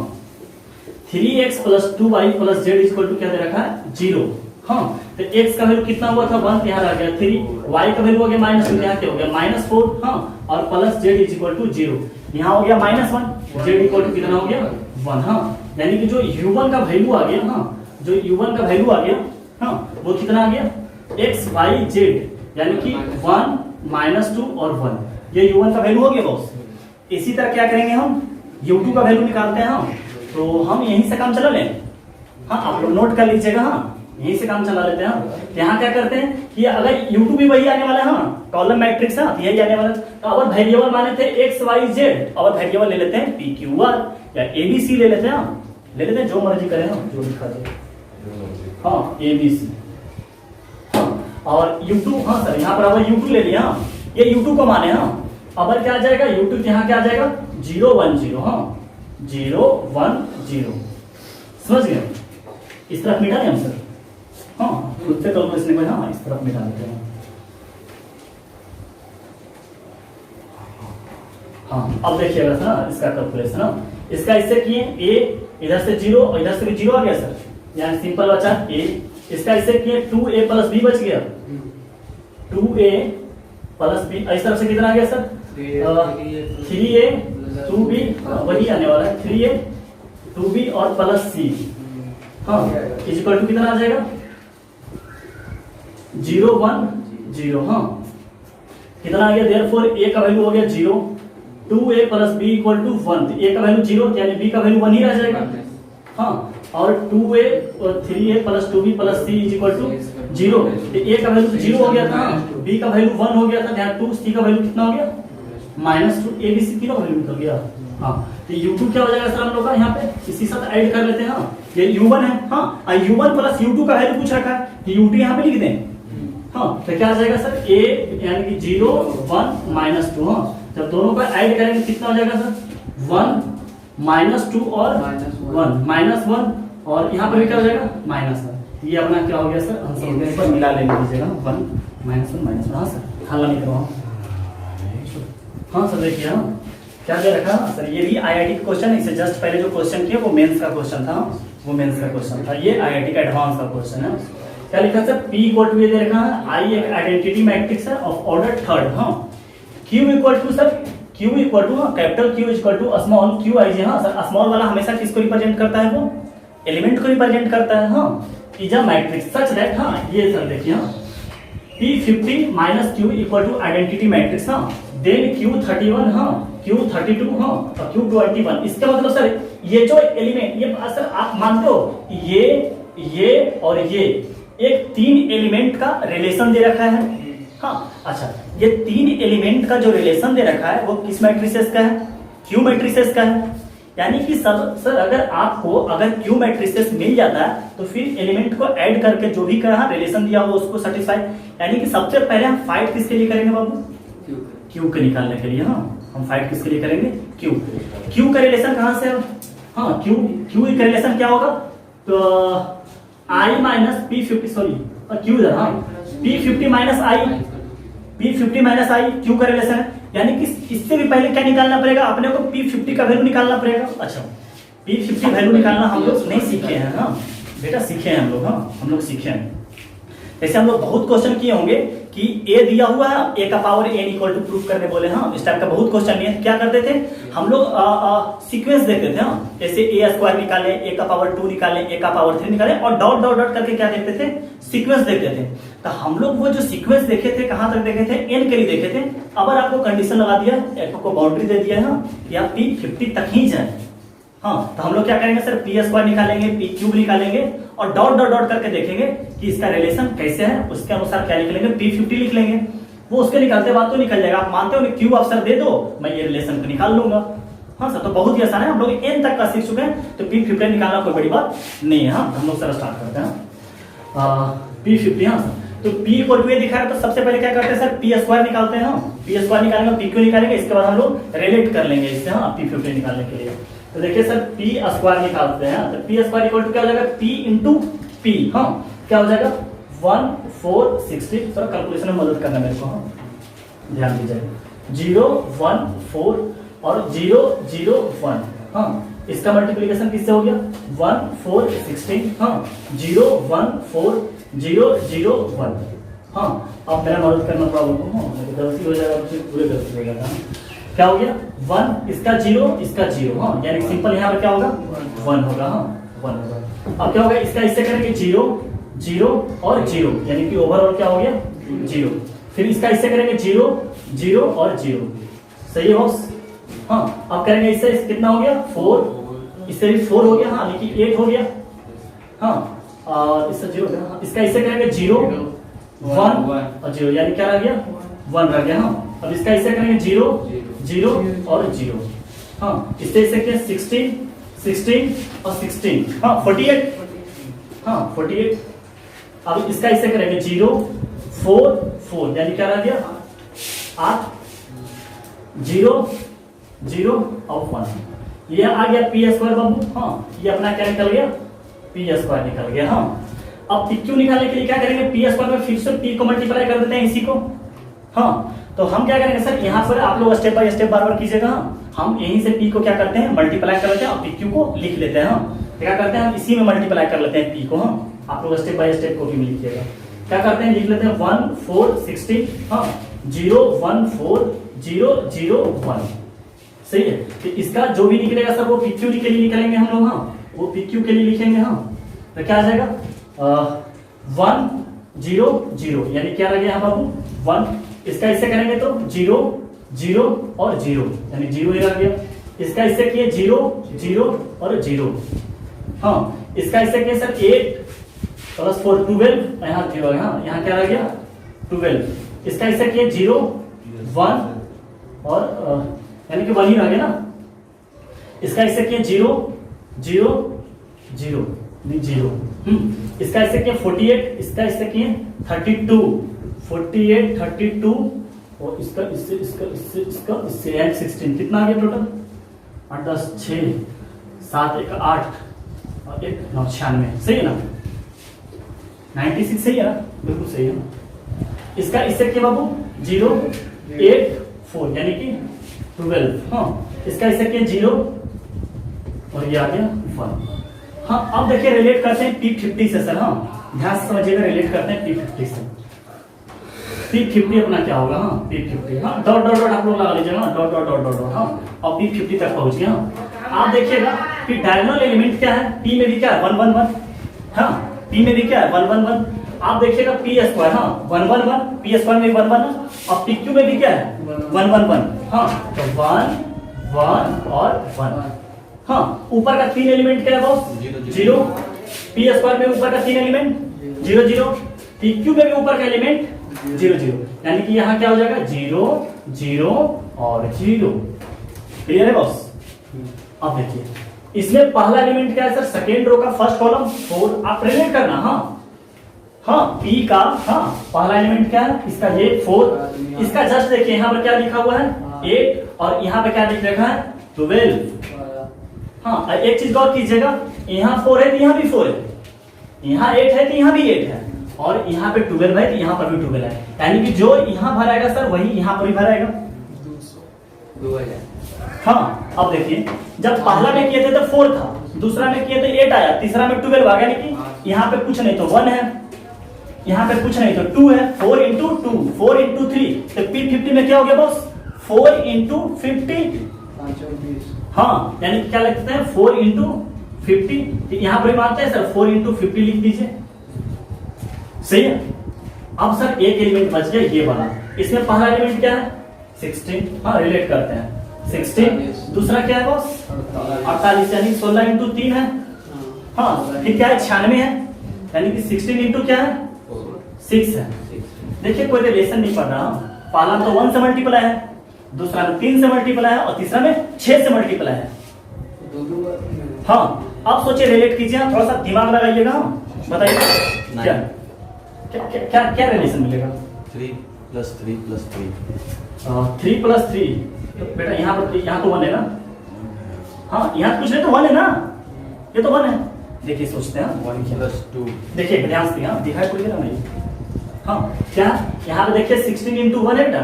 3x plus 2y plus z is equal to क्या दे रखा है 0। हाँ तो x का वैल्यू कितना हुआ था 1, यहाँ आ गया 3, y का वैल्यू हो गया -2, यहाँ क्या हो गया -4। हाँ और plus z is equal to 0, यहाँ हो गया -1, z इक्वल टू कितना हो गया 1। हाँ यानी कि जो u1 का वैल्यू आ गया, हाँ जो u1 का वैल्यू आ गया, हाँ वो कितना आ गया x y z, यानी कि 1 -2 और 1, ये u1 का वैल्यू हो गया बॉस। इसी तरह क्या करेंगे हम u2 का वैल्यू निकालते हैं हम, तो हम यहीं से काम चला लें। हाँ आप लोग नोट कर लीजिएगा, हाँ यहीं से काम चला लेते हैं। हाँ यहाँ क्या करते हैं कि अगर u2 भी वही आने वाला है, हाँ कॉलम मैट्रिक्स है यही आने वाला है, तो अगर वेरिएबल माने थे x y z, और वेरिएबल ले लेते हैं p q r या a b c ले लेते हैं, ले लेते हैं जो मर्जी करें हम, जो लिखा जाए। हाँ a b c, हाँ और u2, हाँ सर यहाँ पर अगर u2 ले लिया, ये u2 को माने, हाँ अबर क्या आ जाएगा u2, यहाँ क्या आ जाएगा 0 1 0, हाँ 0 1 0, समझ गए। इस तरफ मिटा दें हम सर, हाँ खुद से कैलकुलेशन में, हाँ इस तरफ मिटा देते हैं। हाँ अब देखिएगा सर इसका कैलकुलेशन, इसका इससे किए a इधर से 0 और इधर से भी 0 आ गया सर, यानी सिंपल बचा a। इसका इससे किए 2a प्लस b बच गया, 2a प्लस b, इस तरफ से कितना आ गया सर 3a 2b, वही आने वाला है 3a 2b और प्लस c, हाँ इज इक्वल टू कितना आ जाएगा 0 1 0। हाँ कितना आ गया, देयरफॉर a का वैल्यू हो गया 0, 2a plus b equal to 1, a का वैल्यू 0 यानी b का वैल्यू 1 ही रह जाएगा। हाँ और 2a और 3a plus 2b plus c is equal to 0, a का वैल्यू 0 हो गया था, b का वैल्यू 1 हो गया था, यहाँ 2, c का वैल्यू कितना हो गया -2, a b c तीनों वैल्यू निकल गया। हाँ तो u2 क्या हो जाएगा सर हम लोग का, यहाँ पे इसी साथ ऐड कर लेते हैं। हाँ ये u1 है, हाँ u1 प्लस u2 का वैल्यू पूछ रखा है, तो u2 यहाँ पे लिख दें। हाँ तो क्या आ जाएगा सर a यानी कि 0 1 -2, हाँ जब दोनों को ऐड करेंगे कितना हो जाएगा सर 1 -2 और 1 -1, और यहाँ पर भी क्या हो जाएगा -1। ये अपना क्या हो गया सर आंसर हो गया, एक बार मिला ले लीजिएगा 1 -1 -1। हाँ सर हल्ला नहीं करवाओ। हाँ सर देखिए, हाँ क्या दे रखा सर, ये भी आईआईटी का क्वेश्चन है, इससे जस्ट पहले जो क्वेश्चन किया वो मेंस का क्वेश्चन था, वो मेंस का क्वेश्चन था, ये आईआईटी का एडवांस का क्वेश्चन है। क्या लिखा सर p इक्वल टू ये दे रखा है आई एक आइडेंटिटी मैट्रिक्स है ऑफ ऑर्डर थर्ड। हाँ q equal to sir q equal to capital q equal to small q I. हाँ सर स्मॉल वाला हमेशा किसको रिप्रेजेंट करता है, वो एलिमेंट को रिप्रेजेंट करता है। हाँ is a matrix such that, हाँ ये सर देखिए हाँ p50 minus q equal to identity matrix, हाँ देन q31, हाँ q32, हाँ और q21। इसका मतलब सर ये जो एलिमेंट, ये सर आप मानते हो ये और ये एक 3 एलिमेंट का रिलेशन दे रखा है। हाँ अच्छा ये 3 एलिमेंट का जो रिलेशन दे रखा है वो किस मैट्रिसेस का है, क्यू मैट्रिसेस का है। यानी कि सर अगर आपको अगर क्यू मैट्रिसेस मिल जाता है तो फिर एलिमेंट को ऐड करके जो भी कहा रिलेशन दिया हो उसको सेटिस्फाई, यानी कि सबसे पहले हम फाइट किसके लिए करेंगे बाबू, क्यू के निकालने के लिए। हाँ हम फाइट किसके लिए करेंगे, क्यू का रिलेशन कहां से, हाँ क्यू का रिलेशन क्या होगा, तो आई माइनस p50, सॉरी क्यू इधर, हाँ p50 माइनस आई क्यू का रिलेशन है। यानी कि इससे भी पहले क्या निकालना पड़ेगा अपने को, p50 का वैल्यू निकालना पड़ेगा। अच्छा p50 वैल्यू निकालना हम लोग नहीं सीखे हैं, हाँ बेटा सीखे हैं हम लोग, हाँ हम लोग सीखे हैं। जैसे हम लोग बहुत क्वेश्चन किए होंगे कि a दिया हुआ है, a का power n equal to proof करने बोले, हाँ इस टाइप का बहुत क्वेश्चन नहीं है। क्या करते थे हम लोग सीक्वेंस देखते थे, हाँ जैसे a स्क्वायर निकाले, a का पावर 2 निकाले, a का पावर 3 निकाले, और डॉट डॉट डॉट करके क्या देखते थे, सीक्वेंस देखते थे। तो हम लोग वो जो सीक्वेंस देखे थे कहां तक देखे थे, n के लिए देखे थे। अब आपको कंडीशन लगा दिया, आपको बाउंड्री दे दिया है कि आप p50 तक ही जाए। हाँ तो हम लोग क्या करेंगे सर p स्क्वायर निकालेंगे, p क्यूब निकालेंगे और डॉट डॉट डॉट करके देखेंगे कि इसका रिलेशन कैसे है, उसके अनुसार क्या लिख लेंगे, p50 लिख लेंगे। वो उसके निकालते बाद तो निकल जाएगा। आप मानते हो क्यूब आप सर दे दो, मैं ये रिलेशन को निकाल लूंगा। हाँ सर तो बहुत ही आसान है, हम लोग n तक का सीख चुके हैं, तो p50 निकालना कोई बड़ी बात नहीं है। हाँ हम लोग सर स्टार्ट करते हैं p50। हाँ तो p इक्वल टू दिखा है, तो सबसे पहले क्या करते हैं सर p स्क्वायर निकालते हैं। हाँ p स्क्वायर निकालेंगे, p क्यू निकालेंगे, इसके बाद हम लोग रिलेट कर लेंगे इससे, हाँ p50 निकालने के लिए। तो देखिए सर p स्क्वायर निकालते हैं, तो p स्क्वायर इक्वल टू क्या हो जाएगा, p इंटू p। हाँ क्या हो जाएगा 1 4 16, थोड़ा कैलकुलेशन में मदद करना मेरे को, हाँ ध्यान दीजिएगा, 0 1 4 और 0 0 1, हाँ इसका मल्टीप्लिकेशन किससे हो गया 1 4 16, हाँ 0 1 4 0 0 1, हाँ अब मेरा मदद करना प्रॉब्लम को, हाँ गलती हो जाएगा फिर पूरे गलती हो जाएगा, क्या हो गया 1 इसका 0 इसका 0, हाँ यानी सिंपल यहाँ पर क्या होगा 1 होगा, हाँ 1 होगा। अब क्या होगा इसका इससे करेंगे 0 0 और 0, यानी कि ओवरऑल क्या हो गया 0, फिर इसका इससे करेंगे 0 0 और 0, सही है बॉस, हाँ अब करेंगे इससे कितना हो गया 4, इससे भी 4 हो गया, हाँ यानी कि 8 हो गया, हाँ इससे 0 हो गया, हाँ इसका इससे करेंगे 0 1 और 0, यानी क्या रह गया 1 रह गया, हाँ अब इसका इससे करेंगे 0 0 और 0, हाँ इससे क्या 16 16 और 16, हाँ 48, हाँ 48, अब इसका इससे करेंगे 0 4 4, यानी क्या रह गया 8 0 0 और 1, ये आ गया पी स्क्वायर बाबू, हाँ ये अपना क्या निकल गया पी स्क्वायर निकल गया, हाँ अब पी क्यू निकालने के लिए क्या करेंगे पी स्क्वायर में फिर से पी को मल्टीप्लाई कर देते हैं इसी को, हाँ तो हम क्या करेंगे सर यहाँ पर आप लोग स्टेप बाय स्टेप बार बार कीजिएगा, हम यहीं से पी को क्या करते हैं मल्टीप्लाई कर लेते हैं और पी क्यू को लिख लेते हैं, क्या करते हैं हम इसी में मल्टीप्लाई कर लेते हैं पी को, हाँ आप लोग स्टेप बाय स्टेप कॉपी में लिखिएगा, क्या करते हैं लिख लेते हैं 1 4 16, हाँ 0 1 4 0 0 1, सही है, तो इसका जो भी निकलेगा सर वो पी क्यू के लिए निकलेंगे हम लोग, हाँ वो पी क्यू के लिए लिखेंगे, हाँ तो क्या आ जाएगा 1 0 0, यानी क्या रह गया यहाँ बाबू 1, इसका इससे करेंगे तो 0 0 और 0, यानी 0 ही रह गया, इसका इससे किए 0 0 और 0, हाँ इसका इससे किए सर 8 प्लस 4 12, यहाँ 0 है, हाँ यहाँ क्या रह गया 12, इसका इससे किए 0 1 और यानी कि 1 ही रह गया ना, इसका इससे किए 0 0 0 नहीं 0, इसका इससे किए 48, इसका इससे किए 32 48 32 और इसका इससे इसका इससे इसका इससे एंड 16, कितना आ गया टोटल 8 10 6 7 1 8 और 1 9 96, सही है ना 96 सही है ना, बिल्कुल सही है ना, इसका इससे क्या बाबू 0 8 4, यानी कि 12, हाँ इसका इससे क्या 0 और ये आ गया 1, हाँ अब देखिए रिलेट करते हैं P50 से सर, हाँ ध्यान से समझिएगा, रिलेट करते हैं P50 से, P50 अपना क्या होगा, हाँ P50, हाँ डॉट डॉट डॉट आप लोग लगा लीजिएगा, डॉट डॉट डॉट डॉट, हाँ और P50 तक पहुंच गया, आप देखिएगा कि डायगोनल एलिमेंट क्या है, P में भी क्या है 1 1 1, हाँ P में भी क्या है 1 1 1, आप देखिएगा P स्क्वायर, हाँ 1 1 1, P स्क्वायर में 1 1 और PQ में भी क्या है 1 1 1, हाँ तो 1 1 और 1, हाँ ऊपर का 3 एलिमेंट क्या है बॉस 0, P स्क्वायर में ऊपर का 3 एलिमेंट 0 0, PQ में भी ऊपर का एलिमेंट 0 0, यानी कि यहाँ क्या हो जाएगा 0 0 और 0, क्लियर है बॉस। अब देखिए इसमें पहला एलिमेंट क्या है सर, सेकेंड रो का फर्स्ट कॉलम 4, आप रिलेट करना, हाँ P का, हाँ पहला एलिमेंट क्या है इसका ये 4, इसका जस्ट देखिए यहाँ पर क्या लिखा हुआ है 8 और यहाँ पे क्या लिख रखा है 12, हाँ एक चीज गौर कीजिएगा, यहाँ 4 है तो यहाँ भी 4 है, यहाँ 8 है तो यहाँ भी 8 है, और यहाँ पे 12 है तो यहाँ पर भी 12 है, यानी कि जो यहाँ भराएगा सर वही यहाँ पर भी भराएगा, 2000, हाँ अब देखिए जब पहला में किए थे तो 4 था, दूसरा में किए तो 8 आया, तीसरा में 12 आ गया, यानी कि यहाँ पे कुछ नहीं तो 1 है, यहाँ पे कुछ नहीं तो 2 है, 4 इंटू 2 4 इंटू 3, तो P50 में क्या हो गया बॉस 4 इंटू 50, हाँ यानी क्या लिखते हैं 4 इंटू 50, यहाँ पर मानते हैं सर 4 इंटू 50 लिख दीजिए, सही है। अब सर एक एलिमेंट बच गया ये वाला, इसमें पहला एलिमेंट क्या है 16, हाँ रिलेट करते हैं 16, दूसरा क्या है बॉस 48, यानी 16 इंटू 3 है, हाँ फिर क्या है 96 है, यानी कि 16 इंटू क्या है 6 है, देखिए कोई रिलेशन नहीं पड़ रहा, पहला तो 1 से मल्टीप्लाई है, दूसरा में 3 से मल्टीप्लाई है और तीसरा में 6 से मल्टीप्लाई है, हाँ अब सोचिए रिलेट कीजिए, थोड़ा सा दिमाग लगाइएगा, बताइए क्या क्या क्या क्या रिलेशन मिलेगा 3 + 3 + 3 3 + 3, तो बेटा यहाँ पर यहाँ तो 1 है ना, हाँ यहाँ कुछ नहीं तो 1 है ना, ये तो 1 है, देखिए सोचते हैं 1 plus 2 देखिए ध्यान से यहाँ डिवाइड कर देना नहीं। हाँ क्या यहाँ पे देखिए 16 इंटू 1 है बेटा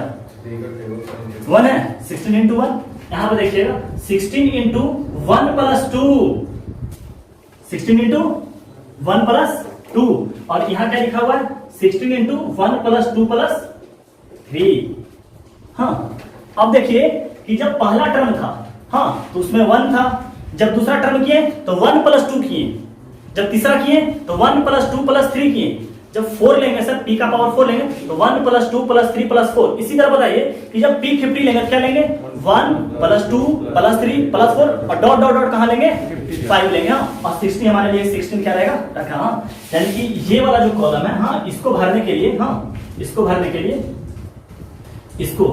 1 है 16 इंटू 1 यहाँ पे देखिएगा 16 इंटू 1 प्लस 2 16 इंटू 1 प्लस 2 और यहाँ क्या लिखा हुआ है 16 इंटू 1 प्लस 2 प्लस 3। हाँ अब देखिए कि जब पहला टर्म था हाँ तो उसमें 1 था, जब दूसरा टर्म किए तो 1 प्लस 2 किए, जब तीसरा किए तो 1 प्लस 2 प्लस 3 किए, जब 4 लेंगे सर p का पावर 4 लेंगे तो 1 प्लस 2 प्लस 3 प्लस 4। इसी तरह बताइए कि जब p 50 लेंगे तो क्या लेंगे 1 प्लस 2 प्लस 3 प्लस 4 और डॉट डॉट डॉट कहाँ लेंगे 5 लेंगे। हाँ और 60 हमारे लिए 16 क्या रहेगा रखा। हाँ यानी कि ये वाला जो कॉलम है हाँ इसको भरने के लिए हाँ इसको भरने के लिए इसको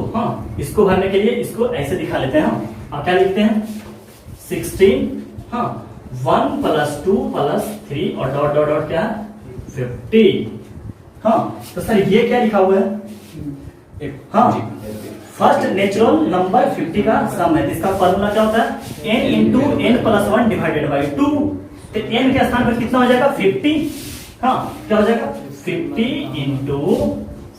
भरने के लिए इसको ऐसे दिखा लेते हैं हम। और क्या लिखते हैं 16 हाँ 1 प्लस 2 प्लस 3 और डॉट डॉट डॉट क्या 50। हाँ तो सर ये क्या लिखा हुआ है हाँ फर्स्ट नेचुरल नंबर 50 का सम है। इसका फॉर्मूला क्या होता है n into n plus 1 divided by 2। तो n के स्थान पर कितना हो जाएगा 50। हाँ क्या हो जाएगा 50 इंटू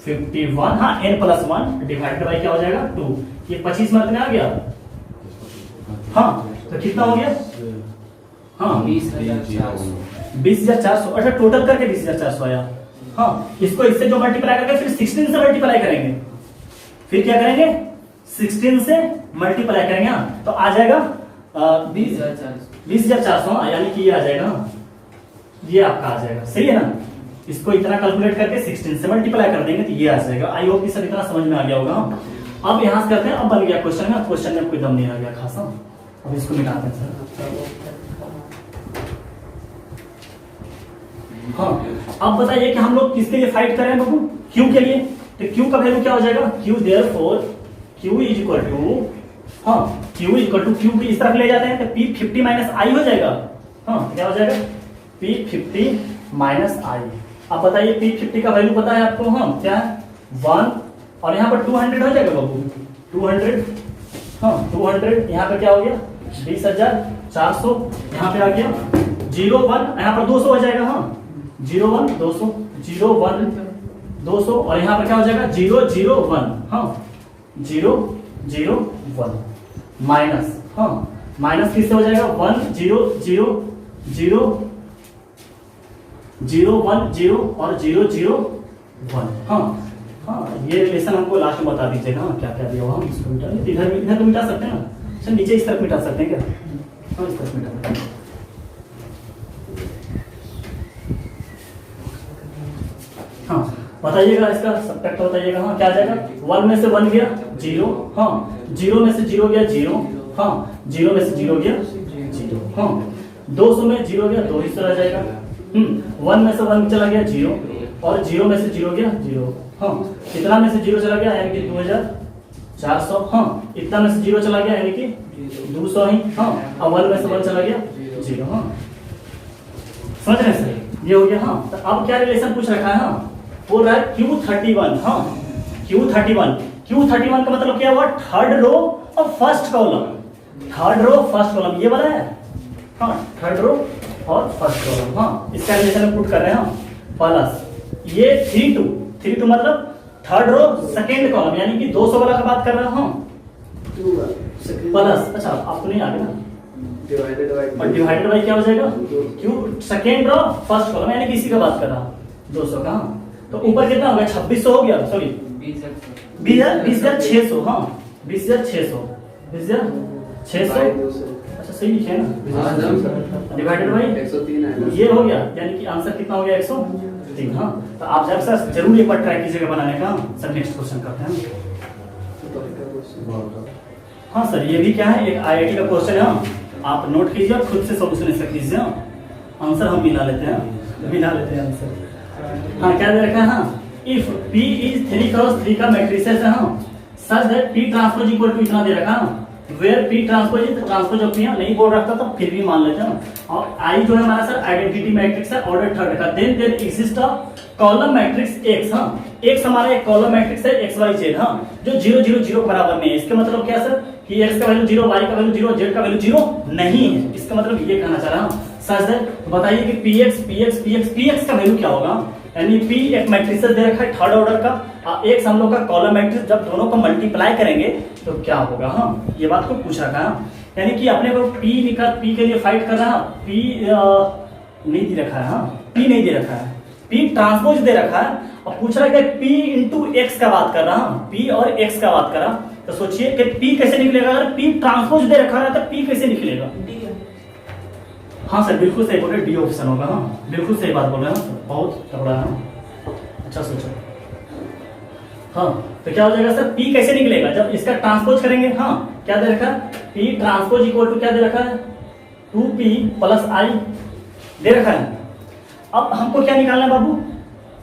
51 हाँ n प्लस 1 डिवाइडेड बाई क्या हो जाएगा 2। ये 25 मार्क में आ गया। हाँ तो कितना हो गया हाँ 20,400 अच्छा टोटल करके 20,400 आया। हाँ इसको इससे जो मल्टीप्लाई करके फिर 16 से मल्टीप्लाई करेंगे, फिर क्या करेंगे 16 से मल्टीप्लाई करेंगे। हाँ तो आ जाएगा 20,400 यानी कि ये आ जाएगा ये आपका आ जाएगा सही है ना। इसको इतना कैलकुलेट करके 16 से मल्टीप्लाई कर देंगे तो ये आ जाएगा। आई होप कि सब इतना समझ में आ गया होगा। अब यहां से करते हैं, अब बन गया क्वेश्चन में, क्वेश्चन में कोई दम नहीं आ गया खासा। अब इसको मिटाते हैं सर। हाँ अब बताइए कि हम लोग किसके लिए फाइट कर रहे हैं बाबू क्यू के लिए। तो क्यू का वैल्यू क्या हो जाएगा Q therefore Q is equal to हाँ Q is equal to Q भी इस तरफ ले जाते हैं तो पी 50 माइनस आई हो जाएगा। हाँ क्या हो जाएगा पी 50 माइनस आई। अब बताइए पी 50 का वैल्यू पता है आपको हाँ क्या है 1 और यहाँ पर 200 हो जाएगा बाबू 200 हाँ 200 यहाँ पर क्या हो गया 20,400 यहाँ पे आ गया 01 यहाँ पर 200 हो जाएगा। हाँ 01 200 01 200 और यहाँ पर क्या हो जाएगा 001 हाँ 001 माइनस हाँ माइनस किससे हो जाएगा 1 0 0 0 0 1 0 और 0 0 1। हाँ हाँ ये रिलेशन हमको लास्ट में बता दीजिएगा हाँ क्या क्या दिया हुआ हम इसको मिटा इधर तो मिटा सकते हैं ना। अच्छा नीचे इस तरफ मिटा सकते हैं क्या हाँ इस तरफ मिटा सकते हैं। हाँ बताइएगा इसका सब्ट्रैक्ट बताइएगा हाँ क्या आ जाएगा 1 में से 1 गया 0 हाँ 0 में से 0 गया 0 हाँ 0 में से 0 गया 0 हाँ 200 में 0 गया 2 ही चला जाएगा 1 में से 1 चला गया 0 और 0 में से 0 गया 0 हाँ इतना में से 0 चला गया यानी कि 2,400 हाँ इतना में से 0 चला गया यानी कि 200 ही हाँ अब 1 में से 1 चला गया 0 हाँ समझ रहे हैं सर ये हो गया। हाँ तो अब क्या रिलेशन पूछ रखा है हाँ बोल रहा है Q31 हाँ Q31 का मतलब क्या हुआ थर्ड रो और first column third row first column ये वाला है हाँ थर्ड रो और फर्स्ट कॉलम हाँ इसका रिलेशन पुट कर रहे हैं हम प्लस ये 32 मतलब थर्ड रो सेकेंड कॉलम यानी कि 200 वाला का बात कर रहा हूँ प्लस अच्छा आपको नहीं आ गया ना डिवाइडेड बाई क्या हो जाएगा Q second row first column यानी कि इसी का बात कर रहा हूँ 200 का हाँ तो ऊपर कितना हो गया 2600 हो गया सॉरी 20,600 हाँ 20,600 अच्छा सही लिखे ना डिवाइडेड बाई 103 ये हो गया यानी कि आंसर कितना हो गया 103। हाँ तो आप जब सर जरूर एक बार ट्राई कीजिएगा बनाने का। सर नेक्स्ट क्वेश्चन करते हैं। हाँ सर ये भी क्या है एक IIT का क्वेश्चन है आप नोट कीजिए और खुद से सॉल्यूशन इसका कीजिए। आंसर हम मिला लेते हैं आंसर। हाँ क्या दे रखा है हाँ इफ P इज 3 क्रॉस 3 का मैट्रिसेस है हाँ such that P transpose equal to इतना दे रखा है where P transpose is transpose of P नहीं बोल रखा तो फिर भी मान लेते हैं। और I जो है हमारा सर आइडेंटिटी मैट्रिक्स है ऑर्डर थर्ड का then there exist a column matrix X हाँ X हमारा एक कॉलम मैट्रिक्स है XYZ हाँ जो 0 0 0 बराबर में है। इसका मतलब क्या सर कि X का वैल्यू 0 Y का वैल्यू 0 Z का वैल्यू 0 नहीं है। इसका मतलब ये कहना चाह रहा हूँ सच है। तो बताइए कि पीएक्स का वैल्यू क्या होगा, यानी पी एक मैट्रिक्स दे रखा है थर्ड ऑर्डर का, एक हम लोग का कॉलम मैट्रिक्स, जब दोनों को मल्टीप्लाई करेंगे तो क्या होगा। हाँ, ये बात को पूछ रखा है, यानी कि अपने को पी के लिए फाइट कर रहा है, पी नहीं दे रखा है, हाँ पी नहीं दे रखा है, पी ट्रांसपोज दे रखा है और पूछ रहा है कि पी इंटू एक्स का बात कर रहा हूं, पी और एक्स का बात कर रहा, तो सोचिए कि पी कैसे निकलेगा, अगर पी ट्रांसपोज दे रखा है तो पी कैसे निकलेगा। हाँ सर बिल्कुल सही बोल रहे, डी ऑप्शन होगा। हाँ बिल्कुल सही बात बोल रहे हैं, बहुत तगड़ा है, अच्छा सोचो। हाँ तो क्या हो जाएगा सर, पी कैसे निकलेगा जब इसका ट्रांसपोज करेंगे। हाँ क्या दे रखा है, पी ट्रांसपोज इक्वल टू क्या दे रखा है, 2p प्लस आई दे रखा है। अब हमको क्या निकालना है बाबू,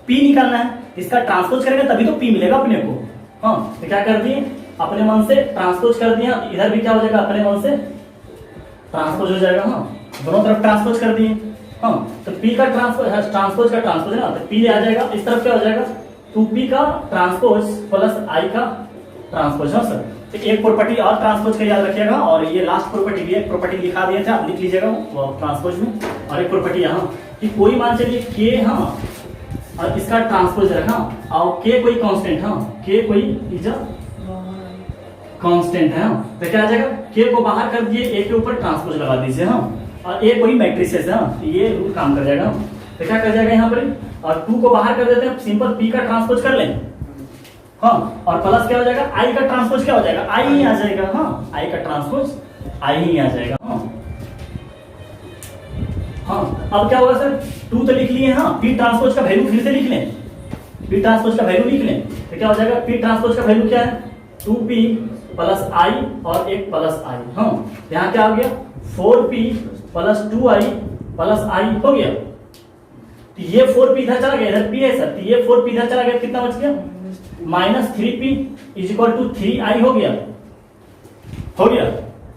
पी निकालना है, इसका ट्रांसपोज करेंगे तभी तो पी मिलेगा अपने को। हाँ तो क्या कर दिए, अपने मन से ट्रांसपोज कर दिया, इधर भी क्या हो जाएगा, अपने मन से ट्रांसपोज हो जाएगा। हाँ दोनों तरफ ट्रांसपोज कर दिए। हाँ तो पी का ट्रांसपोज का ट्रांसपोज है ना, तो पी आ जाएगा, इस तरफ क्या हो जाएगा, 2p का ट्रांसपोज प्लस आई का ट्रांसपोज। हाँ सर, तो एक प्रॉपर्टी और ट्रांसपोज का याद रखिएगा, और ये लास्ट प्रॉपर्टी भी एक प्रॉपर्टी लिखा दिया था, लिख लीजिएगा वो ट्रांसपोज में, और एक प्रॉपर्टी यहाँ कि कोई मान चलिए के, हाँ और इसका ट्रांसपोज रखा, और के कोई कांस्टेंट, हाँ के कोई इज कांस्टेंट है, तो क्या आ जाएगा, के को बाहर कर दिए, ए के ऊपर ट्रांसपोज लगा दीजिए। हाँ और ए कोई मैट्रिसेस है, हाँ ये रूल काम कर जाएगा। तो क्या कर जाएगा यहाँ पर, और 2 को बाहर कर देते हैं, सिंपल पी का ट्रांसपोज कर लें। हाँ और प्लस क्या हो जाएगा, आई का ट्रांसपोज क्या हो जाएगा, आई ही आ जाएगा। हाँ आई का ट्रांसपोज आई ही आ जाएगा। हाँ अब क्या होगा सर, 2 तो लिख लिए, हाँ पी ट्रांसपोज का वैल्यू फिर से लिख लें, पी ट्रांसपोज का वैल्यू लिख लें, तो क्या हो जाएगा, पी ट्रांसपोज का वैल्यू क्या है, 2p प्लस आई और एक प्लस आई। हाँ यहाँ क्या हो गया, 4p प्लस 2i प्लस आई हो गया। तो ये 4p इधर चला गया, इधर p है सर, तो ये 4p इधर चला गया, कितना बच गया, minus 3p is equal to 3i हो गया,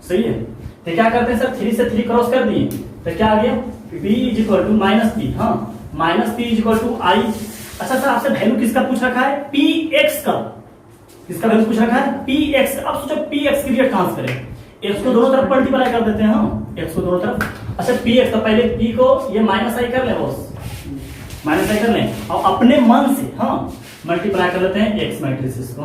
सही है। तो क्या करते हैं सर, 3 से 3 क्रॉस कर दिए, तो क्या आ गया, p is equal to minus P. हाँ minus p is equal to I. अच्छा सर आपसे वैल्यू किसका पूछ रखा है, px का, किसका वैल्यू पूछ रखा है, px। अब सोचो px के लिए ट्रांसफर है, x को दोनों तरफ मल्टीप्लाई कर देते हैं। हाँ x को दोनों तरफ, अच्छा px, तो पहले p को ये माइनस आई कर ले, बॉस माइनस आई कर ले, और अपने मन से हाँ मल्टीप्लाई कर देते हैं x मैट्रिसेस को।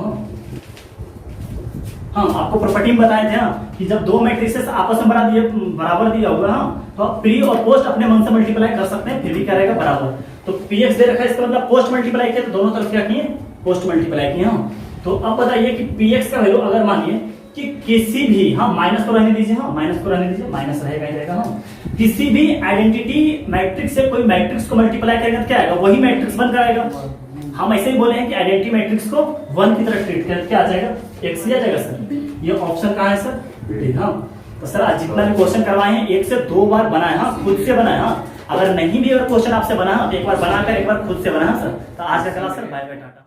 हाँ आपको प्रॉपर्टी में बताए थे कि जब दो मैट्रिसेस आपस में बराबर दिया होगा, हाँ तो आप प्री और पोस्ट अपने मन से मल्टीप्लाई कर सकते हैं, फिर भी क्या रहेगा, बराबर। तो px दे रखा है, इसका मतलब पोस्ट मल्टीप्लाई किया, तो दोनों तरफ क्या किए, पोस्ट मल्टीप्लाई किए। तो अब बताइए कि px का वैल्यू अगर मानिए कि किसी भी, हाँ माइनस को रहने दीजिए, हाँ माइनस को रहने दीजिए, माइनस रहेगा ही रहेगा। हाँ किसी भी आइडेंटिटी मैट्रिक्स से कोई मैट्रिक्स को मल्टीप्लाई करेगा तो क्या आएगा, वही मैट्रिक्स बन जाएगा। हम ऐसे ही बोले हैं कि आइडेंटिटी मैट्रिक्स को 1 की तरह ट्रीट करके क्या आ जाएगा, x ही आ जाएगा सर। ये ऑप्शन कहाँ है सर, हाँ। तो सर आज जितना भी क्वेश्चन करवाए हैं 1 से 2 बार बनाए, हाँ खुद से बनाए। हाँ अगर नहीं भी अगर क्वेश्चन आपसे बना तो एक बार बनाकर एक बार खुद से बना सर। तो आज का class sir bye bye Tata.